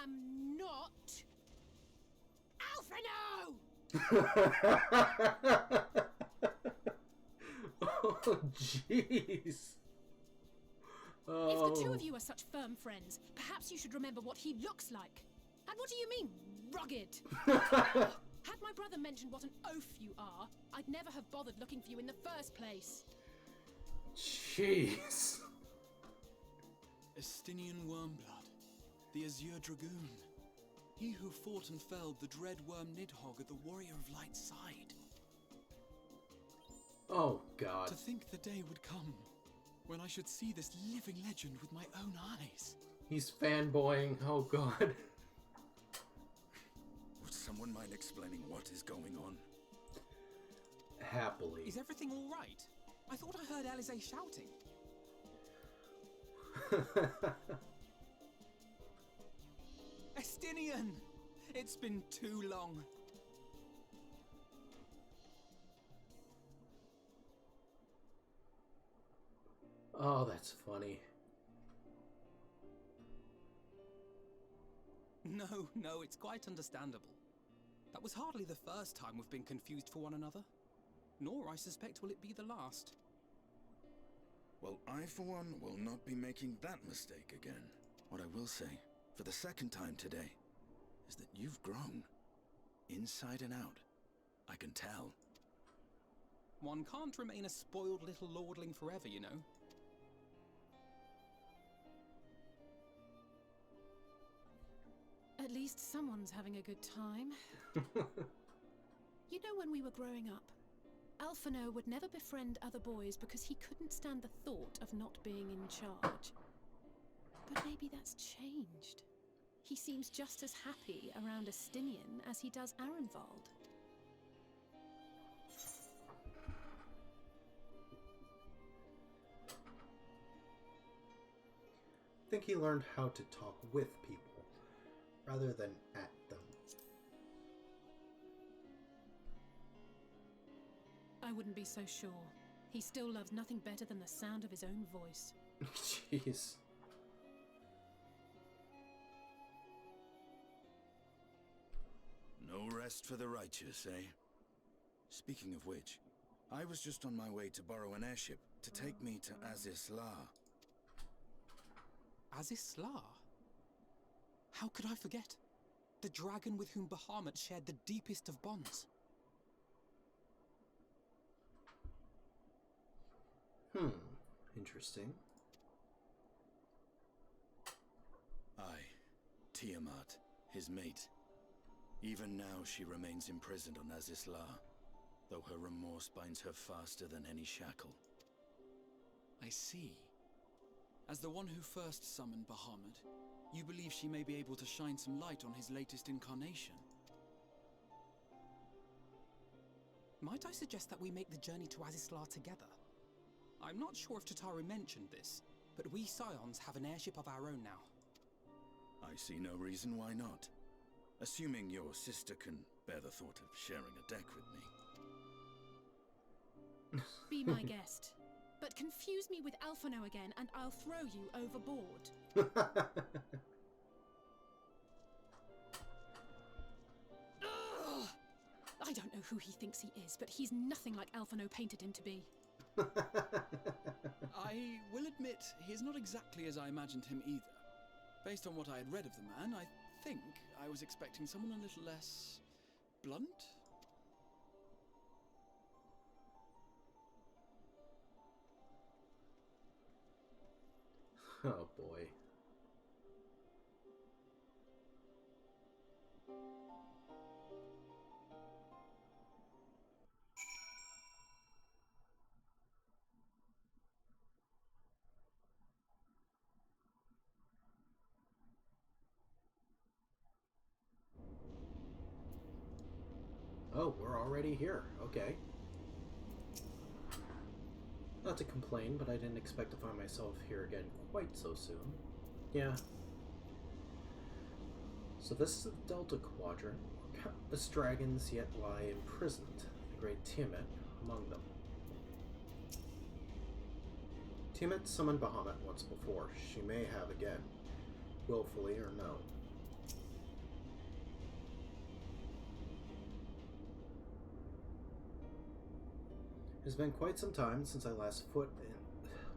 am not Alphino! Oh, jeez. If the two of you are such firm friends, perhaps you should remember what he looks like. And what do you mean, rugged? Had my brother mentioned what an oaf you are, I'd never have bothered looking for you in the first place. Jeez. Estinian Wormblood, the Azure Dragoon. He who fought and felled the dread worm Nidhogg at the Warrior of Light's side. Oh, God. To think the day would come when I should see this living legend with my own eyes. He's fanboying. Oh, God. Would someone mind explaining what is going on? Happily. Is everything all right? I thought I heard Alize shouting. Estinian! It's been too long. Oh, that's funny. No, it's quite understandable. That was hardly the first time we've been confused for one another. Nor, I suspect, will it be the last. Well, I, for one, will not be making that mistake again. What I will say, for the second time today, is that you've grown. Inside and out. I can tell. One can't remain a spoiled little lordling forever, you know. At least someone's having a good time. You know, when we were growing up, Alphino would never befriend other boys because he couldn't stand the thought of not being in charge. But maybe that's changed. He seems just as happy around Estinian as he does Arenvald. I think he learned how to talk with people, rather than at them. I wouldn't be so sure. He still loves nothing better than the sound of his own voice. Jeez. No rest for the righteous, eh? Speaking of which, I was just on my way to borrow an airship to take me to Azisla. Azisla? How could I forget? The dragon with whom Bahamut shared the deepest of bonds. Interesting. Aye, Tiamat, his mate. Even now she remains imprisoned on Azisla, though her remorse binds her faster than any shackle. I see. As the one who first summoned Bahamut, you believe she may be able to shine some light on his latest incarnation. Might I suggest that we make the journey to Azisla together? I'm not sure if Tataru mentioned this, but we Scions have an airship of our own now. I see no reason why not. Assuming your sister can bear the thought of sharing a deck with me. Be my guest. But confuse me with Alphino again and I'll throw you overboard. I don't know who he thinks he is, but he's nothing like Alphino painted him to be. I will admit, he's not exactly as I imagined him either. Based on what I had read of the man, I think I was expecting someone a little less blunt? Oh boy. Oh, we're already here. Okay. Not to complain, but I didn't expect to find myself here again quite so soon. Yeah. So this is the Delta Quadrant. Countless dragons yet lie imprisoned, the great Tiamat among them. Tiamat summoned Bahamut once before. She may have again, willfully or no. It has been quite some time since I last foot in...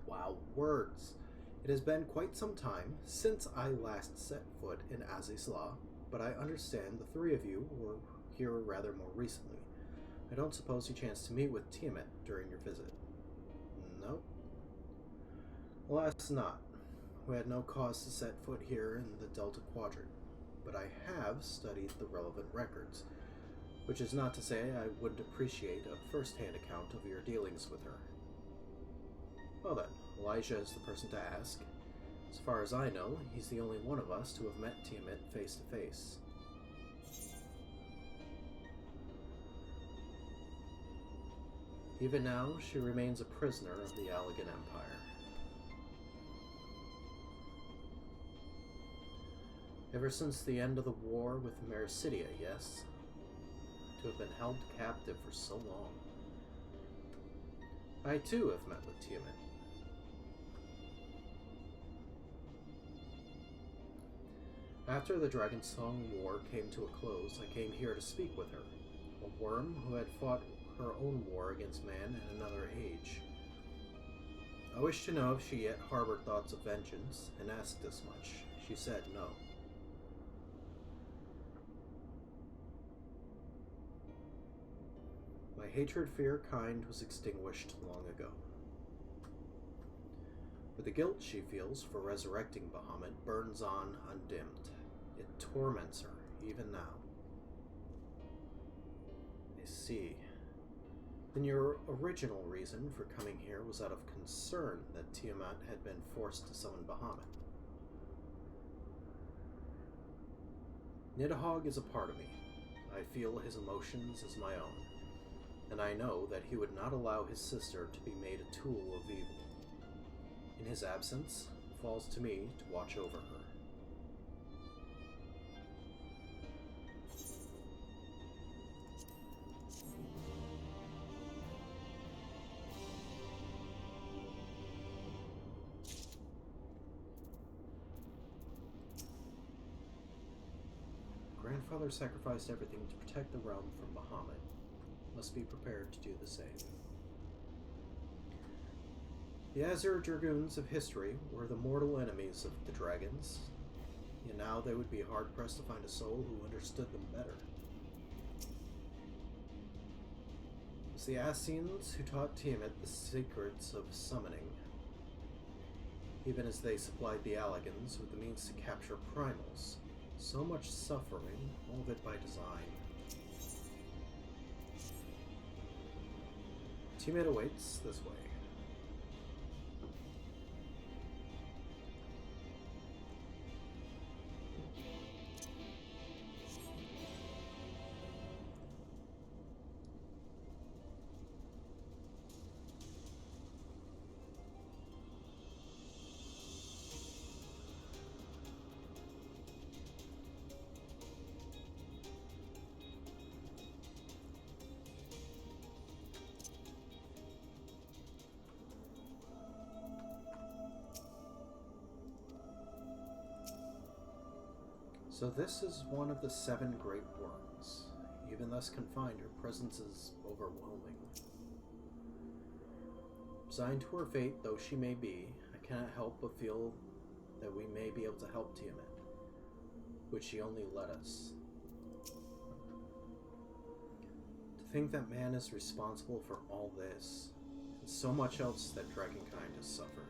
Wow, words. It has been quite some time since I last set foot in Azisla, but I understand the three of you were here rather more recently. I don't suppose you chanced to meet with Tiamat during your visit? Nope. Alas not. We had no cause to set foot here in the Delta Quadrant, but I have studied the relevant records, which is not to say I wouldn't appreciate a first-hand account of your dealings with her. Well then, Elijah is the person to ask. As far as I know, he's the only one of us to have met Tiamat face to face. Even now, she remains a prisoner of the Allegan Empire. Ever since the end of the war with Mericidia, yes? To have been held captive for so long. I too have met with Tiamat. After the Dragonsong War came to a close, I came here to speak with her, a worm who had fought her own war against man in another age. I wished to know if she yet harbored thoughts of vengeance, and asked as much. She said no. My hatred for your kind was extinguished long ago. But the guilt she feels for resurrecting Bahamut burns on undimmed. It torments her, even now. I see. Then your original reason for coming here was out of concern that Tiamat had been forced to summon Bahamut. Nidhogg is a part of me. I feel his emotions as my own, and I know that he would not allow his sister to be made a tool of evil. In his absence, it falls to me to watch over her. Grandfather sacrificed everything to protect the realm from Bahamut. Must be prepared to do the same. The Azure Dragoons of history were the mortal enemies of the dragons, and now they would be hard-pressed to find a soul who understood them better. It was the Ascians who taught Tiamat the secrets of summoning, even as they supplied the Allegans with the means to capture primals. So much suffering, all of it by design. Tiamat awaits this way. So this is one of the 7 great worms. Even thus confined, her presence is overwhelming. Resigned to her fate though she may be, I cannot help but feel that we may be able to help Tiamat. Would she only let us? To think that man is responsible for all this, and so much else that Dragonkind has suffered.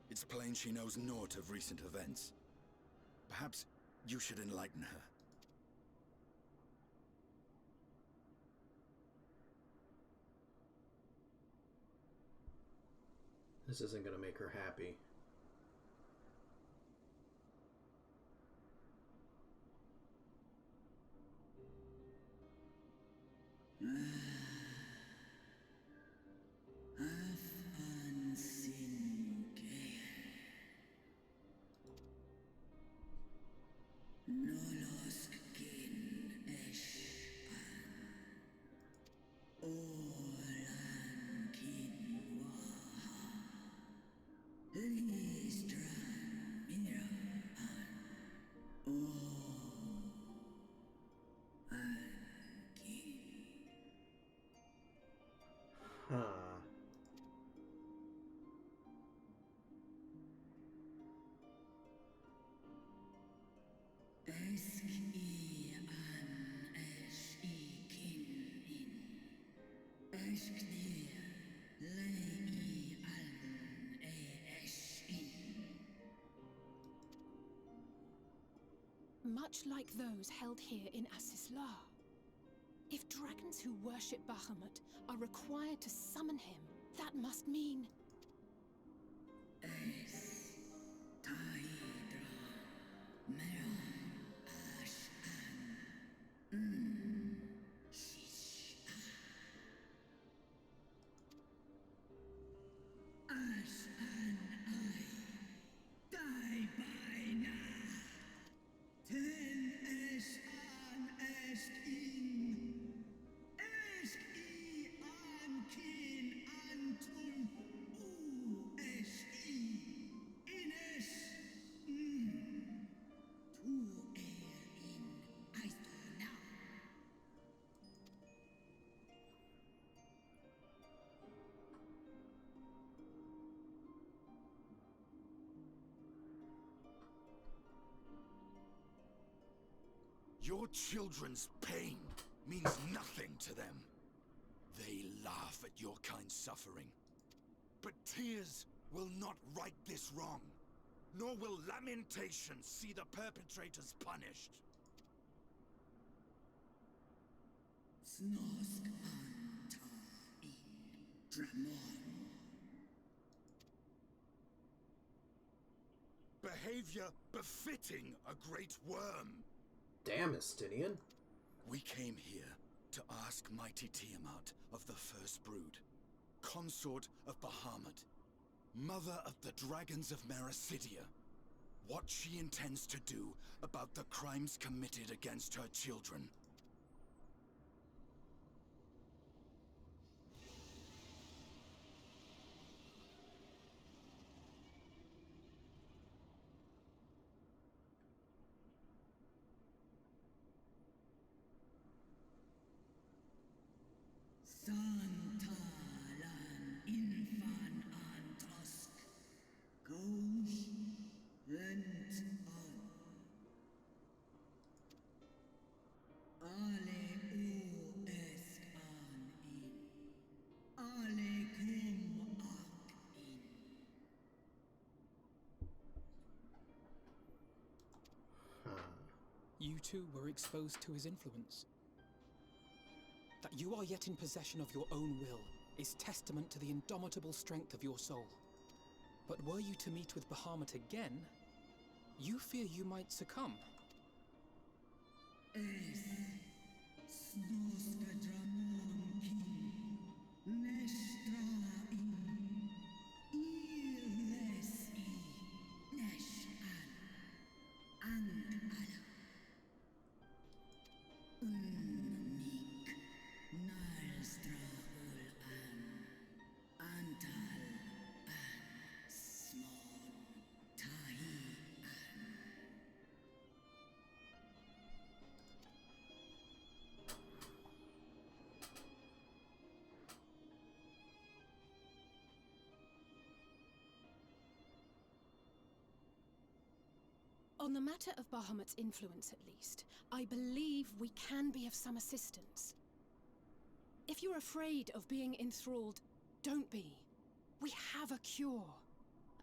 It's plain she knows naught of recent events. Perhaps you should enlighten her. This isn't going to make her happy. Much like those held here in Asisla. If dragons who worship Bahamut are required to summon him, that must mean... Your children's pain means nothing to them. They laugh at your kind suffering. But tears will not right this wrong, nor will lamentation see the perpetrators punished. Behavior befitting a great worm. Damn, Estinian. We came here to ask mighty Tiamat of the First Brood, consort of Bahamut, mother of the dragons of Mericidia, what she intends to do about the crimes committed against her children. You too were exposed to his influence. That you are yet in possession of your own will is testament to the indomitable strength of your soul. But were you to meet with Bahamut again, you fear you might succumb. On the matter of Bahamut's influence, at least, I believe we can be of some assistance. If you're afraid of being enthralled, don't be. We have a cure.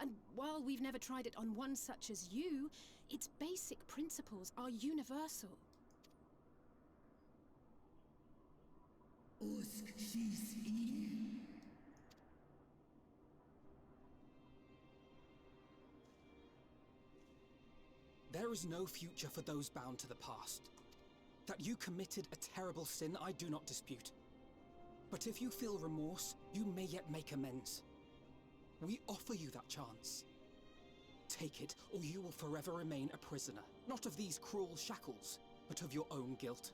And while we've never tried it on one such as you, its basic principles are universal. There is no future for those bound to the past. That you committed a terrible sin, I do not dispute. But if you feel remorse, you may yet make amends. We offer you that chance. Take it, or you will forever remain a prisoner, not of these cruel shackles, but of your own guilt.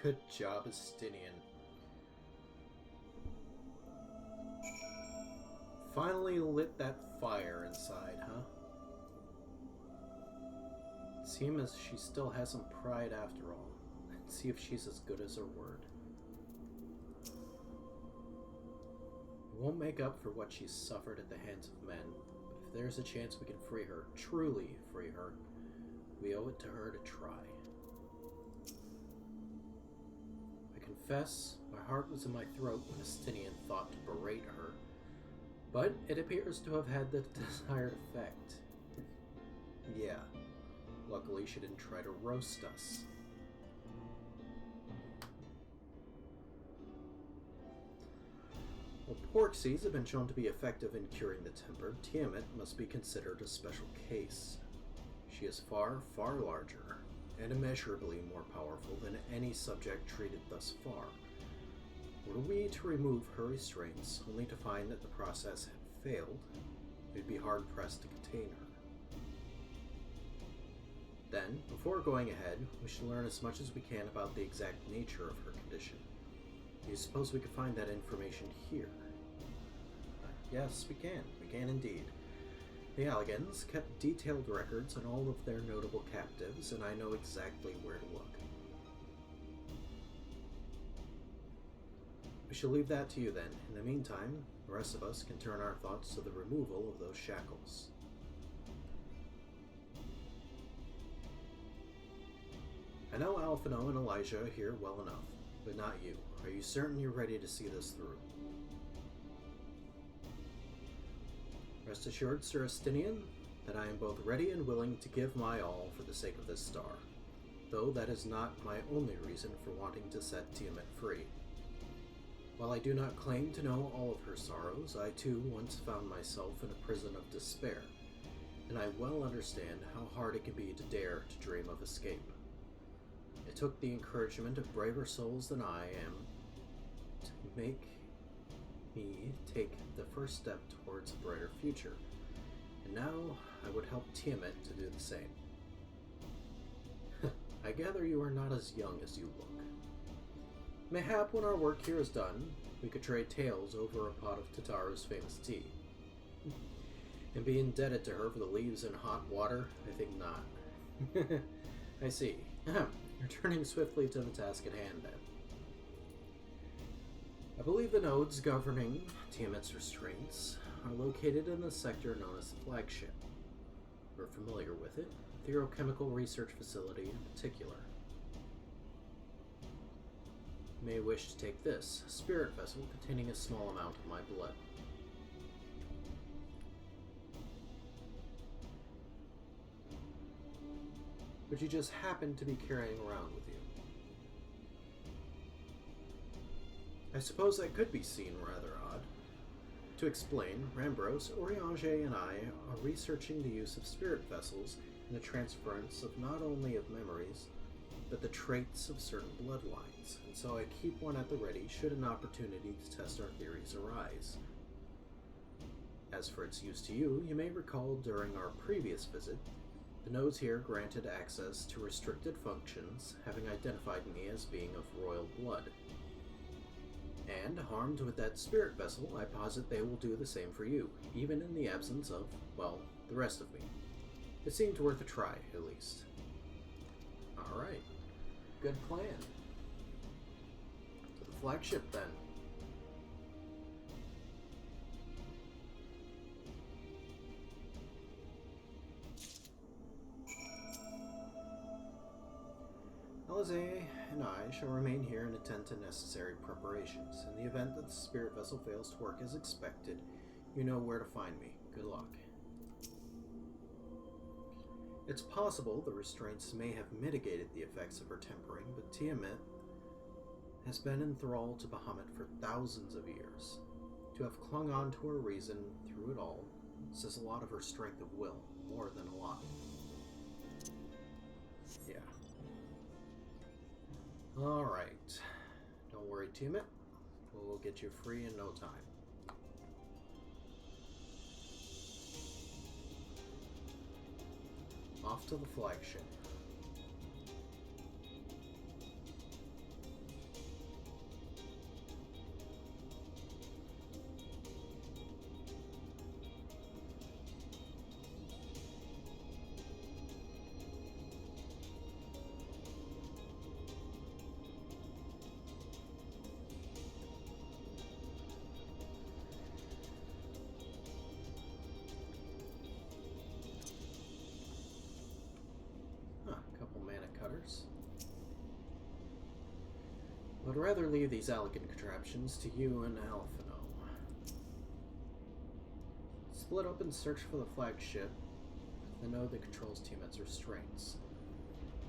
Good job, Estinian. Finally lit that fire inside, huh? Seems as she still has some pride after all. Let's see if she's as good as her word. We won't make up for what she's suffered at the hands of men, but if there's a chance we can free her, truly free her, we owe it to her to try. I confess, my heart was in my throat when Estinian thought to berate her, but it appears to have had the desired effect. Yeah, luckily she didn't try to roast us. While pork seeds have been shown to be effective in curing the temper, Tiamat must be considered a special case. She is far, far larger, and immeasurably more powerful than any subject treated thus far. Were we to remove her restraints, only to find that the process had failed, we'd be hard-pressed to contain her. Then, before going ahead, we should learn as much as we can about the exact nature of her condition. Do you suppose we could find that information here? Yes, we can. We can indeed. The Alligans kept detailed records on all of their notable captives, and I know exactly where to look. We shall leave that to you then. In the meantime, the rest of us can turn our thoughts to the removal of those shackles. I know Alphino and Elijah here well enough, but not you. Are you certain you're ready to see this through? Rest assured, Sir Estinian, that I am both ready and willing to give my all for the sake of this star, though that is not my only reason for wanting to set Tiamat free. While I do not claim to know all of her sorrows, I too once found myself in a prison of despair, and I well understand how hard it can be to dare to dream of escape. It took the encouragement of braver souls than I am to make me take the first step towards a brighter future, and now I would help Tiamat to do the same. I gather you are not as young as you look. Mayhap when our work here is done, we could trade tales over a pot of Tataru's famous tea. And be indebted to her for the leaves and hot water? I think not. I see. Returning swiftly to the task at hand, then. I believe the nodes governing Tiamat's restraints are located in the sector known as the Flagship. We're familiar with it, the Theochemical Research Facility in particular. You may wish to take this, a spirit vessel containing a small amount of my blood. Which you just happen to be carrying around with you. I suppose that could be seen rather odd. To explain, Rambros, Oriange, and I are researching the use of spirit vessels in the transference of not only of memories, but the traits of certain bloodlines, and so I keep one at the ready should an opportunity to test our theories arise. As for its use to you, you may recall during our previous visit, the nodes here granted access to restricted functions, having identified me as being of royal blood. And, armed with that spirit vessel, I posit they will do the same for you, even in the absence of, well, the rest of me. It seemed worth a try, at least. Alright. Good plan. To the flagship, then. Alize and I shall remain here and attend to necessary preparations. In the event that the spirit vessel fails to work as expected, you know where to find me. Good luck. It's possible the restraints may have mitigated the effects of her tempering, but Tiamat has been enthralled to Bahamut for thousands of years. To have clung on to her reason through it all says a lot of her strength of will, more than a lot. Yeah. Alright. Don't worry, Tiamat. We'll get you free in no time. Off to the flagship. letters. I would rather leave these elegant contraptions to you and Alphino. Split up and search for the flagship, the node that controls Tiamat's restraints.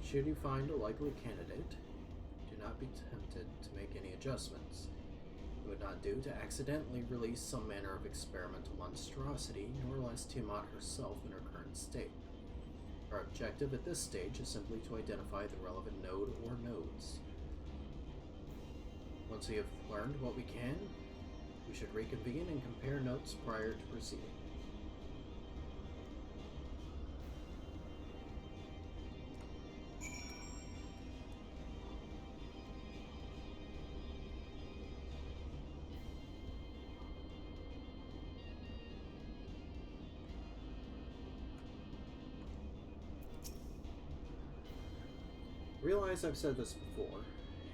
Should you find a likely candidate, do not be tempted to make any adjustments. It would not do to accidentally release some manner of experimental monstrosity, nor less Tiamat herself in her current state. Our objective at this stage is simply to identify the relevant node or nodes. Once we have learned what we can, we should reconvene and compare notes prior to proceeding. Realize I've said this before,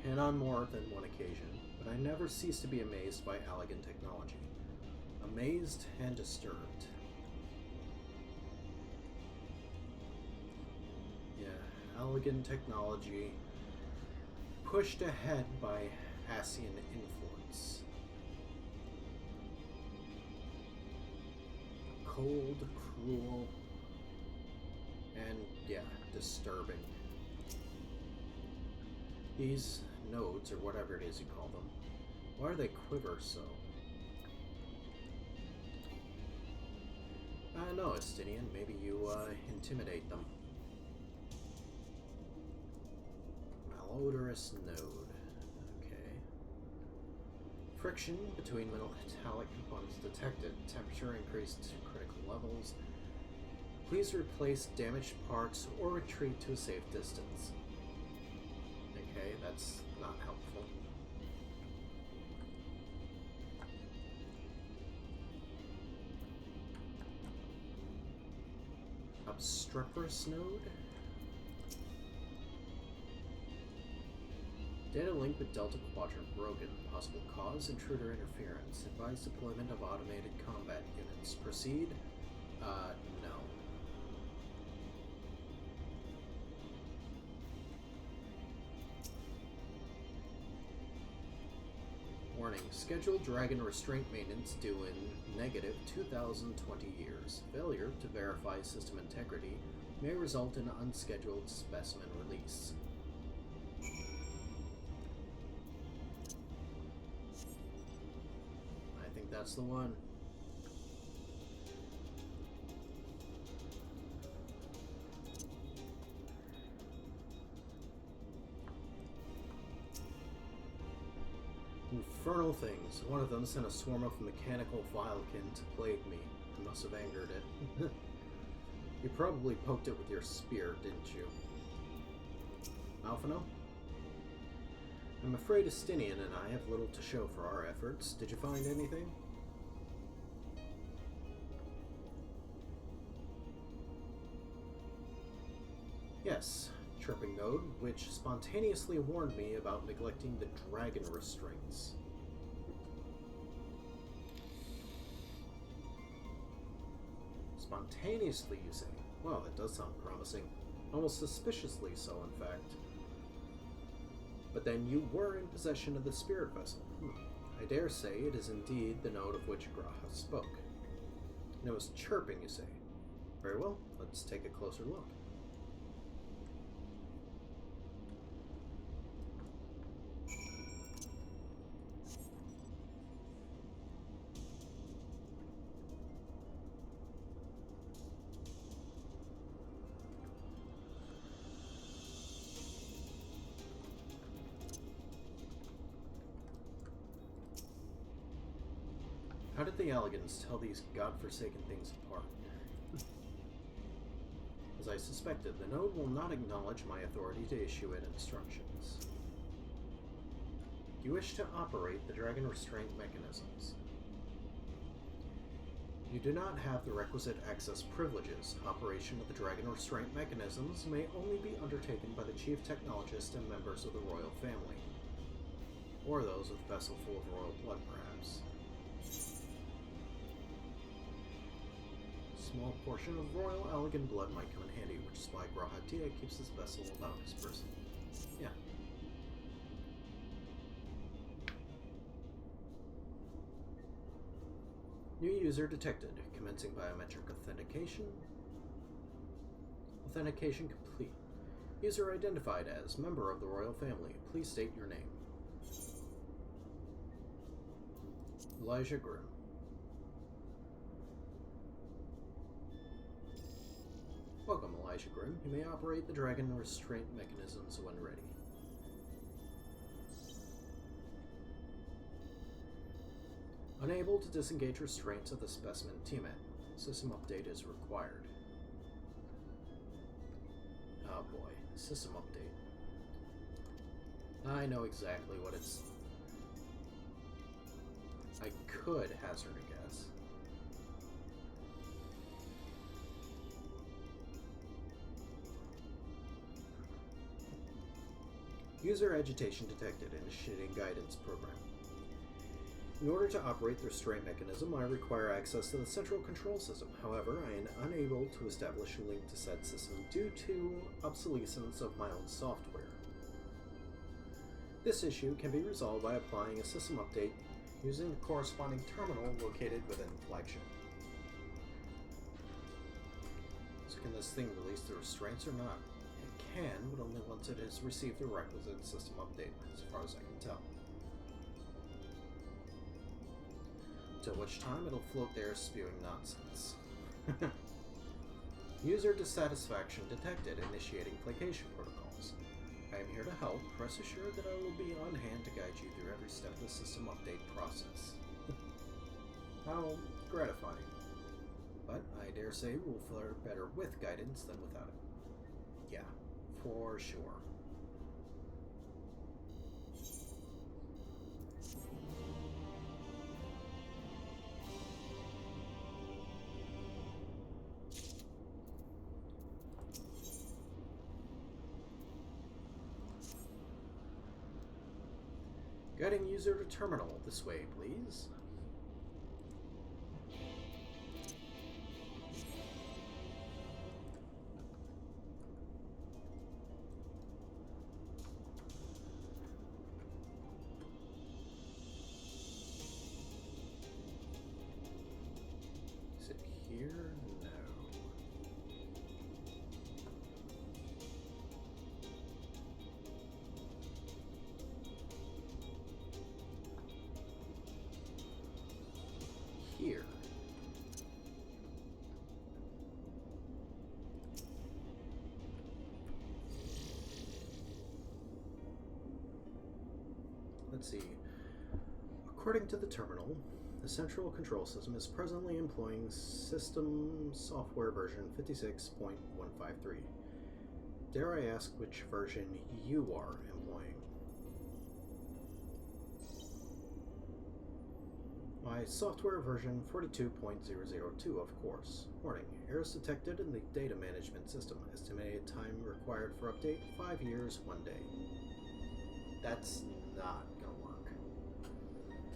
and on more than one occasion, but I never cease to be amazed by elegant technology. Amazed and disturbed. Yeah, elegant technology pushed ahead by Asian influence. Cold, cruel, and yeah, disturbing. These nodes, or whatever it is you call them, why do they quiver so? I don't know, Estinian, maybe you intimidate them. Malodorous node. Okay. Friction between metallic components detected. Temperature increased to critical levels. Please replace damaged parts or retreat to a safe distance. Okay, that's not helpful. Obstreperous node? Data link with Delta Quadrant broken. Possible cause, intruder interference. Advise deployment of automated combat units. Proceed? No. Warning. Scheduled Dragon restraint maintenance due in negative 2020 years. Failure to verify system integrity may result in unscheduled specimen release. I think that's the one. Infernal things. One of them sent a swarm of mechanical vilekin to plague me. I must have angered it. You probably poked it with your spear, didn't you? Alphino? I'm afraid Estinian and I have little to show for our efforts. Did you find anything? Yes. Chirping node, which spontaneously warned me about neglecting the dragon restraints. Spontaneously, you say? Well, that does sound promising. Almost suspiciously so, in fact. But then you were in possession of the spirit vessel. I dare say it is indeed the node of which Graha spoke. And it was chirping, you say? Very well, let's take a closer look. How did the Elegants tell these godforsaken things apart? As I suspected, the node will not acknowledge my authority to issue it instructions. Do you wish to operate the dragon restraint mechanisms? You do not have the requisite access privileges. Operation of the dragon restraint mechanisms may only be undertaken by the chief technologist and members of the royal family. Or those with a vessel full of royal blood, perhaps. Small portion of royal elegant blood might come in handy, which is why Grahatia keeps his vessel about his person. Yeah. New user detected. Commencing biometric authentication. Authentication complete. User identified as member of the royal family. Please state your name. Elijah Grimm. Welcome, Elijah Grimm. You may operate the dragon restraint mechanisms when ready. Unable to disengage restraints of the specimen Tiamat. System update is required. Oh boy, system update. I know exactly what it's... I could hazard a guess. User agitation detected. Initiating guidance program. In order to operate the restraint mechanism, I require access to the central control system. However, I am unable to establish a link to said system due to obsolescence of my own software. This issue can be resolved by applying a system update using the corresponding terminal located within the flagship. So can this thing release the restraints or not? It can, but only once it has received the requisite system update, as far as I can tell. Till which time it'll float there spewing nonsense. User dissatisfaction detected. Initiating placation protocols. I am here to help. Rest assured that I will be on hand to guide you through every step of the system update process. How gratifying. But I dare say we'll fare better with guidance than without it. Yeah, for sure. Guiding user to terminal. This way, please. Is it here? No. Here. Let's see. According to the terminal, the central control system is presently employing system software version 56.153. Dare I ask which version you are employing? My software version 42.002, of course. Warning, errors detected in the data management system. Estimated time required for update, 5 years, 1 day. That's not gonna work.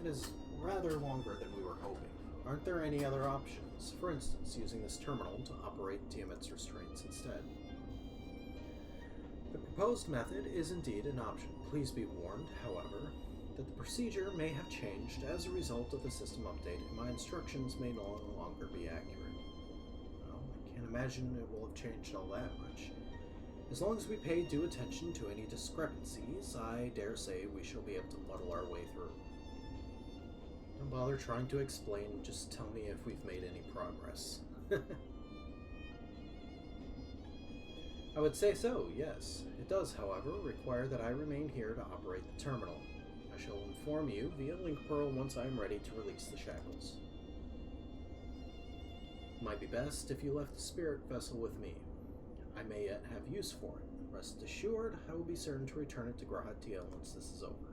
It is rather longer than we were hoping. Aren't there any other options? For instance, using this terminal to operate Tiamat's restraints instead. The proposed method is indeed an option. Please be warned, however, that the procedure may have changed as a result of the system update, and my instructions may no longer be accurate. Well, I can't imagine it will have changed all that much. As long as we pay due attention to any discrepancies, I dare say we shall be able to muddle our way through. Don't bother trying to explain, just tell me if we've made any progress. I would say so, yes. It does, however, require that I remain here to operate the terminal. I shall inform you via Link Pearl once I am ready to release the shackles. Might be best if you left the spirit vessel with me. I may yet have use for it. Rest assured, I will be certain to return it to Grahatia once this is over.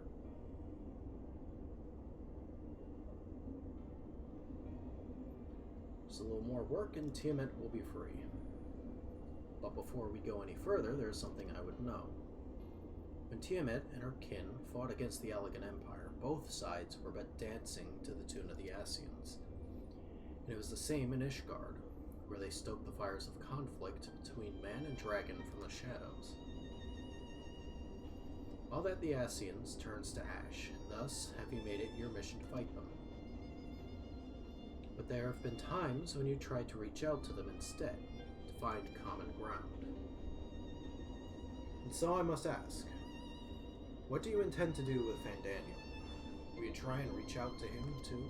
Just a little more work and Tiamat will be free. But before we go any further, there's something I would know. When Tiamat and her kin fought against the Allegan Empire, both sides were but dancing to the tune of the Ascians. And it was the same in Ishgard. where they stoke the fires of conflict between man and dragon from the shadows. All that the Ascians turns to ash, and thus have you made it your mission to fight them. But there have been times when you tried to reach out to them instead, to find common ground. And so I must ask, what do you intend to do with Fandaniel? Will you try and reach out to him too?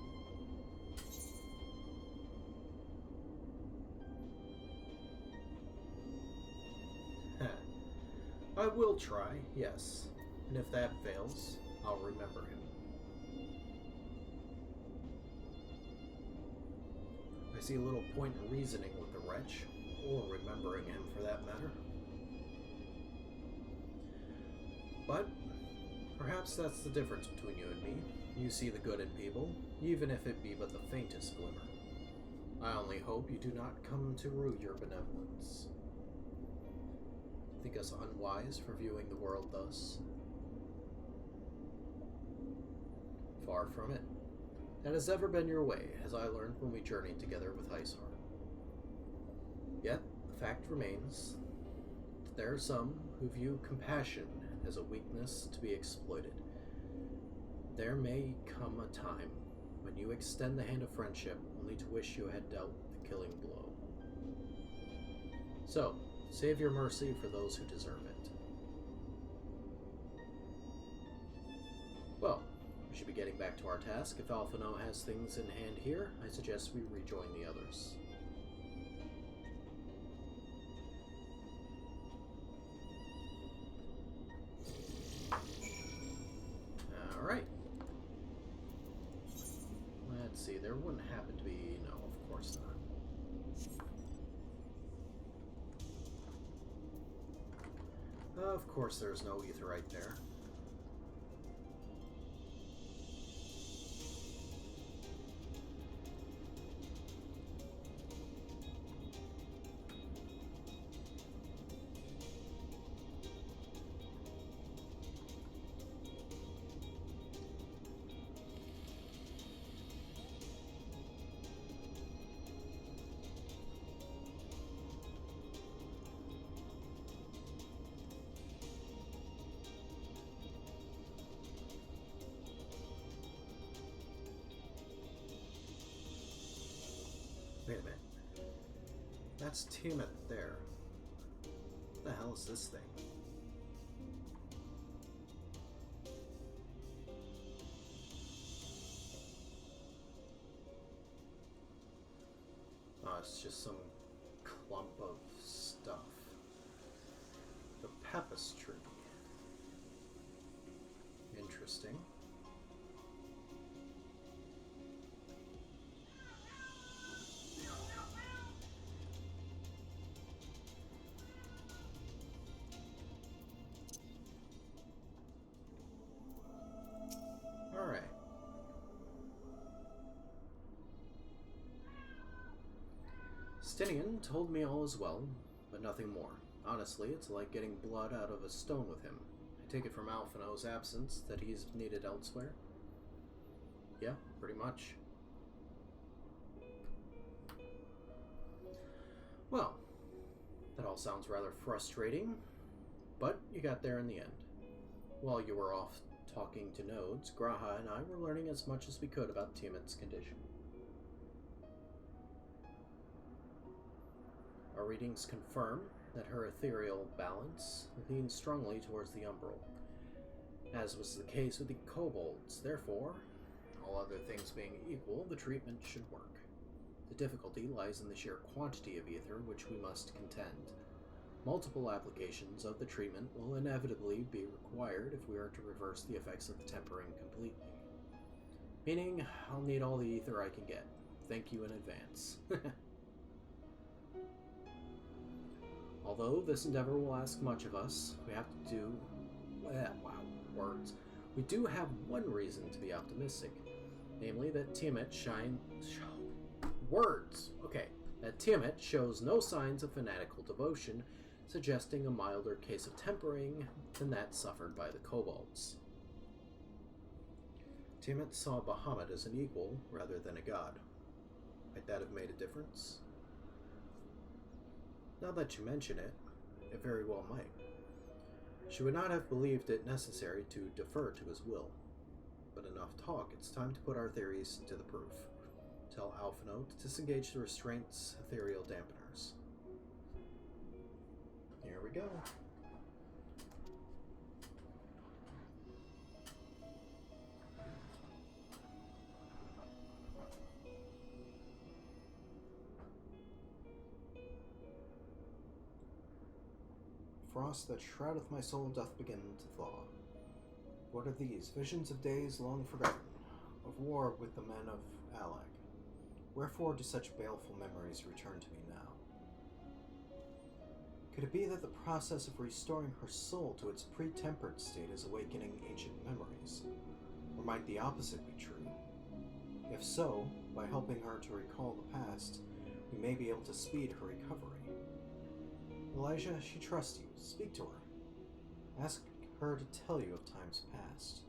I will try, yes. And if that fails, I'll remember him. I see little point in reasoning with the wretch, or remembering him for that matter. But perhaps that's the difference between you and me. You see the good in people, even if it be but the faintest glimmer. I only hope you do not come to rue your benevolence. Think us unwise for viewing the world thus? Far from it. That has ever been your way, as I learned when we journeyed together with Isar. Yet, the fact remains that there are some who view compassion as a weakness to be exploited. There may come a time when you extend the hand of friendship only to wish you had dealt the killing blow. So, save your mercy for those who deserve it. Well, we should be getting back to our task. If Alphino has things in hand here, I suggest we rejoin the others. Alright. Let's see, there wouldn't happen to be... no, of course not. Of course there's no aetheryte there. Wait a minute. That's Tiamat there. What the hell is this thing? Oh, it's just some clump of stuff. The Papyrus tree. Interesting. Alright. Stinian told me all is well, but nothing more. Honestly, it's like getting blood out of a stone with him. I take it from Alphino's absence that he's needed elsewhere. Yeah, pretty much. Well, that all sounds rather frustrating, but you got there in the end. While you were off talking to nodes, Graha and I were learning as much as we could about Tiamat's condition. Our readings confirm that her ethereal balance leans strongly towards the umbral, as was the case with the kobolds. Therefore, all other things being equal, the treatment should work. The difficulty lies in the sheer quantity of ether which we must contend. Multiple applications of the treatment will inevitably be required if we are to reverse the effects of the tempering completely. Meaning, I'll need all the ether I can get. Thank you in advance. Although this endeavor will ask much of us, we have to do... wow, words. We do have one reason to be optimistic. Namely, that Tiamat that Tiamat shows no signs of fanatical devotion, suggesting a milder case of tempering than that suffered by the kobolds. Tiamat saw Bahamut as an equal rather than a god. Might that have made a difference? Now that you mention it, it very well might. She would not have believed it necessary to defer to his will. But enough talk, it's time to put our theories to the proof. Tell Alphino to disengage the restraint's ethereal dampeners. Here we go. Frost that shroudeth my soul doth begin to thaw. What are these? Visions of days long forgotten, of war with the men of Alag. Wherefore do such baleful memories return to me now? Could it be that the process of restoring her soul to its pre-tempered state is awakening ancient memories? Or might the opposite be true? If so, by helping her to recall the past, we may be able to speed her recovery. Elijah, she trusts you. Speak to her. Ask her to tell you of times past.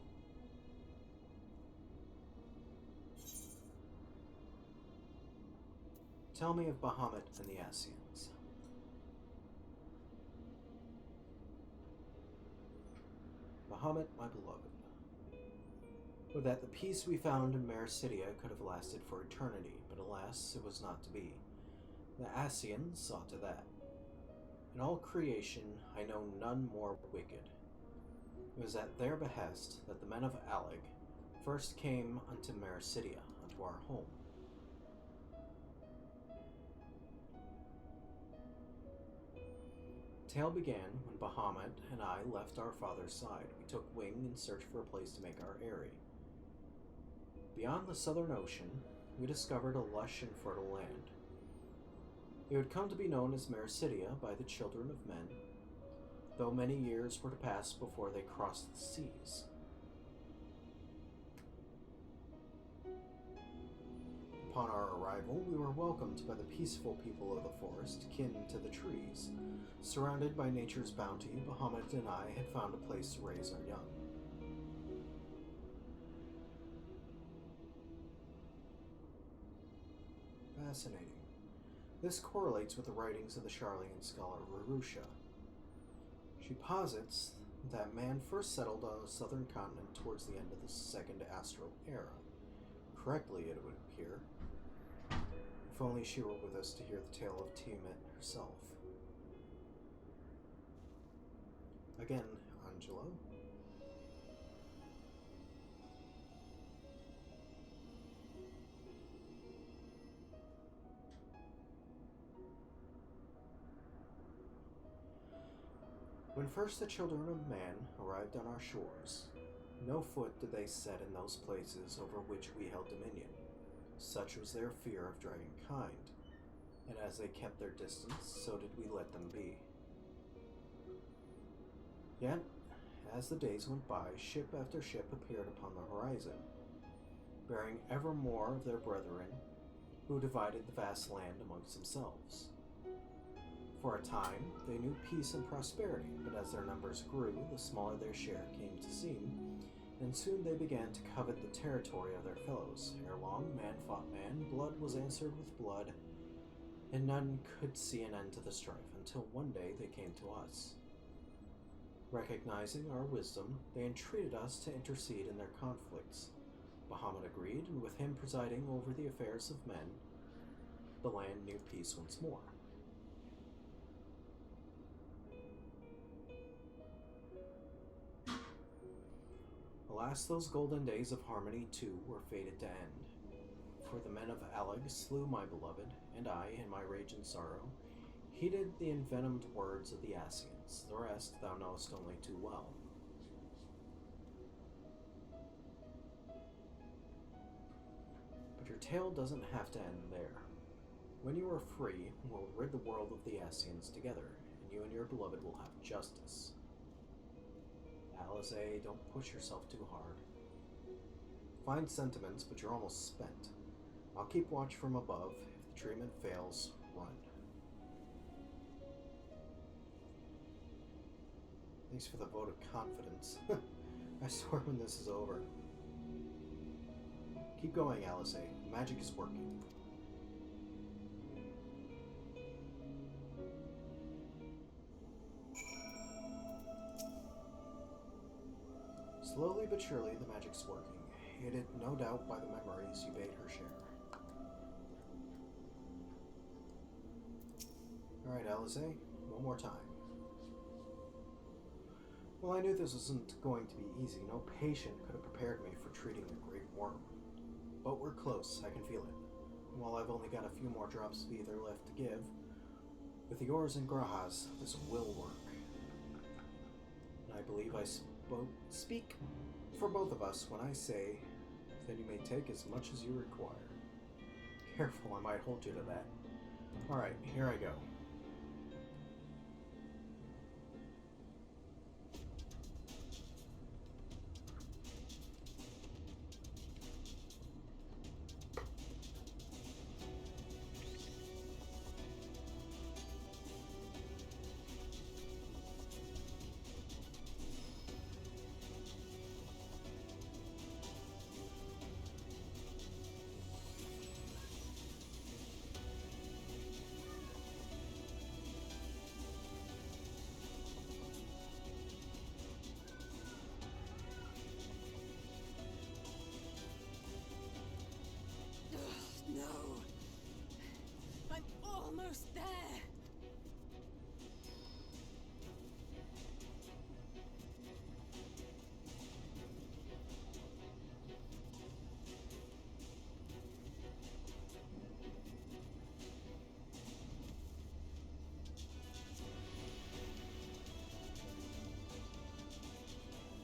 Tell me of Bahamut and the Ascians. Bahamut, my beloved. Would that the peace we found in Mericidia could have lasted for eternity, but alas, it was not to be. The Ascians saw to that. In all creation, I know none more wicked. It was at their behest that the men of Alag first came unto Mericidia, unto our home. Tale began when Bahamut and I left our father's side. We took wing in search for a place to make our eyrie. Beyond the southern ocean, we discovered a lush and fertile land. It would come to be known as Mericidia by the children of men, though many years were to pass before they crossed the seas. Upon our arrival, we were welcomed by the peaceful people of the forest, kin to the trees. Surrounded by nature's bounty, Bahamut and I had found a place to raise our young. Fascinating. This correlates with the writings of the Charlian scholar Rarusha. She posits that man first settled on the southern continent towards the end of the Second Astral Era. Correctly, it would appear. If only she were with us to hear the tale of Tiamat herself. Again, Angelo. When first the children of man arrived on our shores, no foot did they set in those places over which we held dominion. Such was their fear of dragonkind, and as they kept their distance, so did we let them be. Yet, as the days went by, ship after ship appeared upon the horizon, bearing ever more of their brethren, who divided the vast land amongst themselves. For a time, they knew peace and prosperity, but as their numbers grew, the smaller their share came to seem, and soon they began to covet the territory of their fellows. Ere long, man fought man, blood was answered with blood, and none could see an end to the strife, until one day they came to us. Recognizing our wisdom, they entreated us to intercede in their conflicts. Bahamut agreed, and with him presiding over the affairs of men, the land knew peace once more. Alas, those golden days of harmony, too, were fated to end. For the men of Alag slew my beloved, and I, in my rage and sorrow, heeded the envenomed words of the Ascians. The rest thou knowest only too well. But your tale doesn't have to end there. When you are free, we'll rid the world of the Ascians together, and you and your beloved will have justice. Alisaie, don't push yourself too hard. Fine sentiments, but you're almost spent. I'll keep watch from above. If the treatment fails, run. Thanks for the vote of confidence. I swear when this is over. Keep going, Alisaie. Magic is working. Slowly but surely, the magic's working, aided no doubt by the memories you bade her share. Alright, Alize, one more time. Well, I knew this wasn't going to be easy. No patient could have prepared me for treating a great worm. But we're close, I can feel it. And while I've only got a few more drops of ether left to give, with yours and Graha's, this will work. And I believe I speak for both of us when I say that you may take as much as you require. Careful, I might hold you to that. Alright, here I go. No. I'm almost there.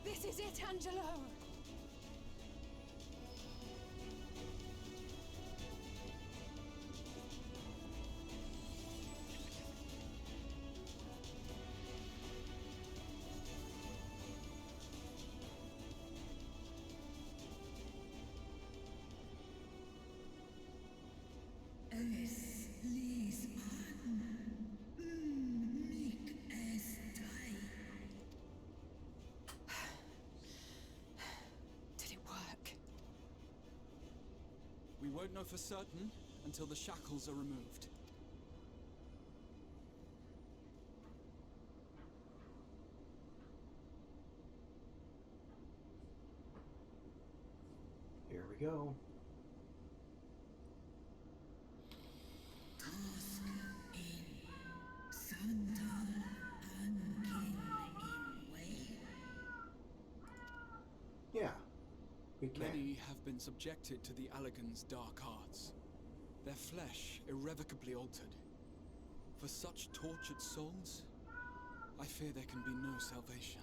This is it, Angelo. Did it work? We won't know for certain until the shackles are removed. Here we go. Yeah, we can. Many have been subjected to the Allagan's dark arts, their flesh irrevocably altered. For such tortured souls, I fear there can be no salvation.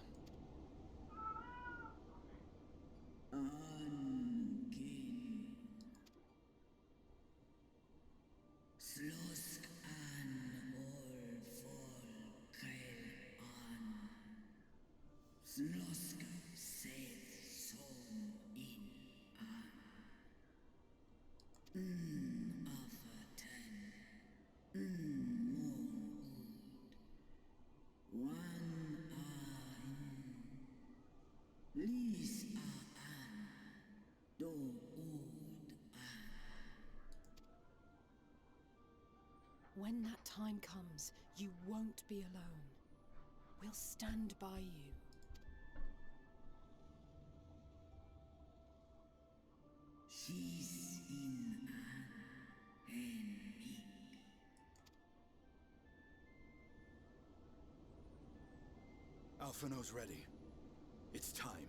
When that time comes, you won't be alone. We'll stand by you. Alphino's ready. It's time.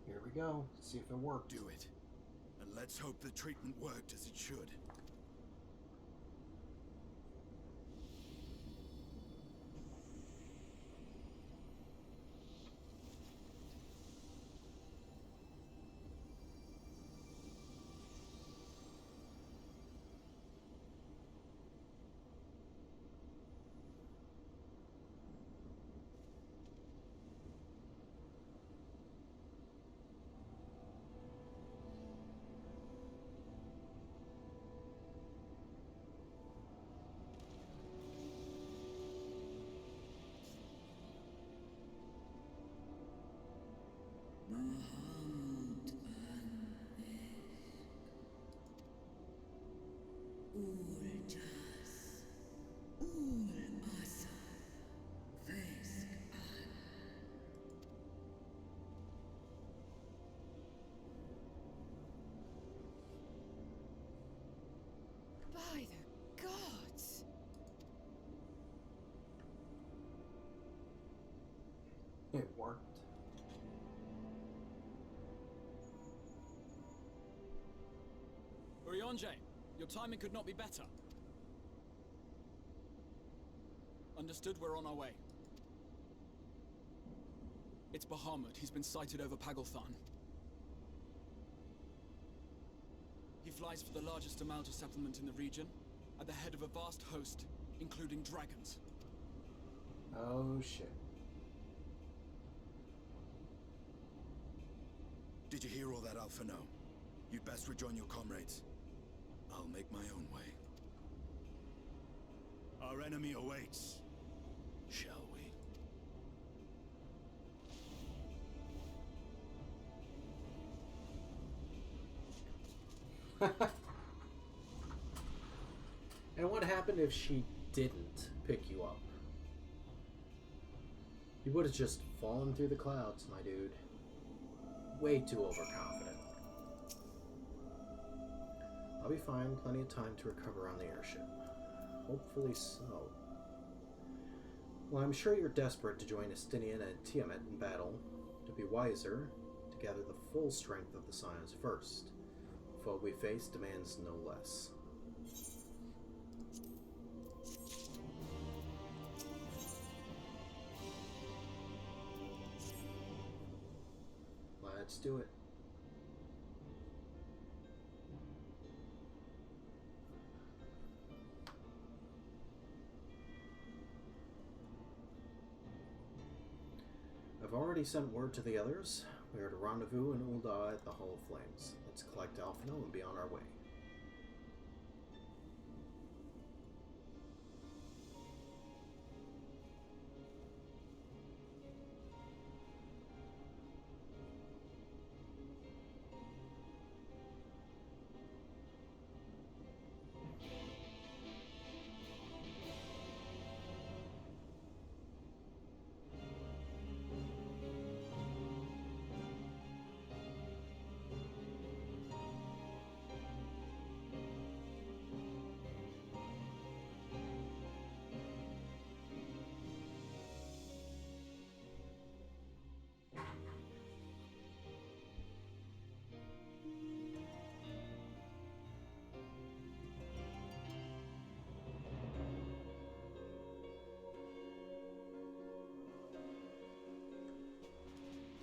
Here we go. See if it worked. Do it. And let's hope the treatment worked as it should. It worked. Urianger, your timing could not be better. Understood, we're on our way. It's Bahamut. He's been sighted over Pagalthan. He flies for the largest Amalja settlement in the region, at the head of a vast host, including dragons. Oh shit. Did you hear all that, Alphino? You'd best rejoin your comrades. I'll make my own way. Our enemy awaits. Shall we? And what happened if she didn't pick you up? You would have just fallen through the clouds, my dude. Way too overconfident. I'll be fine. Plenty of time to recover on the airship. Hopefully so. Well, I'm sure you're desperate to join Estinian and Tiamat in battle. To be wiser, to gather the full strength of the Scions first. The foe we face demands no less. Let's do it. I've already sent word to the others. We are to rendezvous in Ul'dah at the Hall of Flames. Let's collect Alphino and be on our way.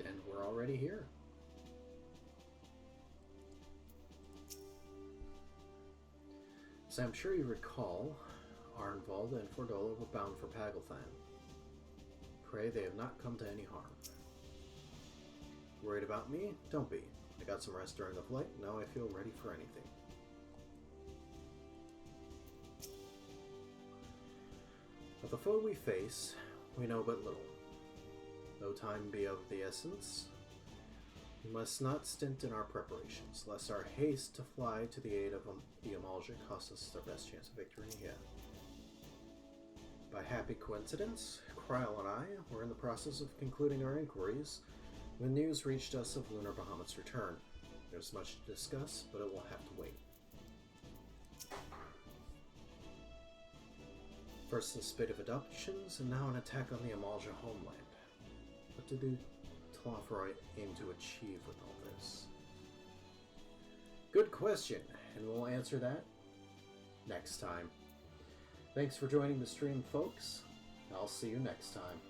And we're already here. As I'm sure you recall, Arnvald and Fordola were bound for Pagalthan. Pray they have not come to any harm. Worried about me? Don't be. I got some rest during the flight, now I feel ready for anything. Of the foe we face, we know but little. Though time be of the essence, we must not stint in our preparations, lest our haste to fly to the aid of the Amalja cost us our best chance of victory yet. By happy coincidence, Kryl and I were in the process of concluding our inquiries when news reached us of Lunar Bahamut's return. There's much to discuss, but it will have to wait. First a spate of abductions, and now an attack on the Amalja homeland. What do Telophoroi aim to achieve with all this? Good question, and we'll answer that next time. Thanks for joining the stream, folks. I'll see you next time.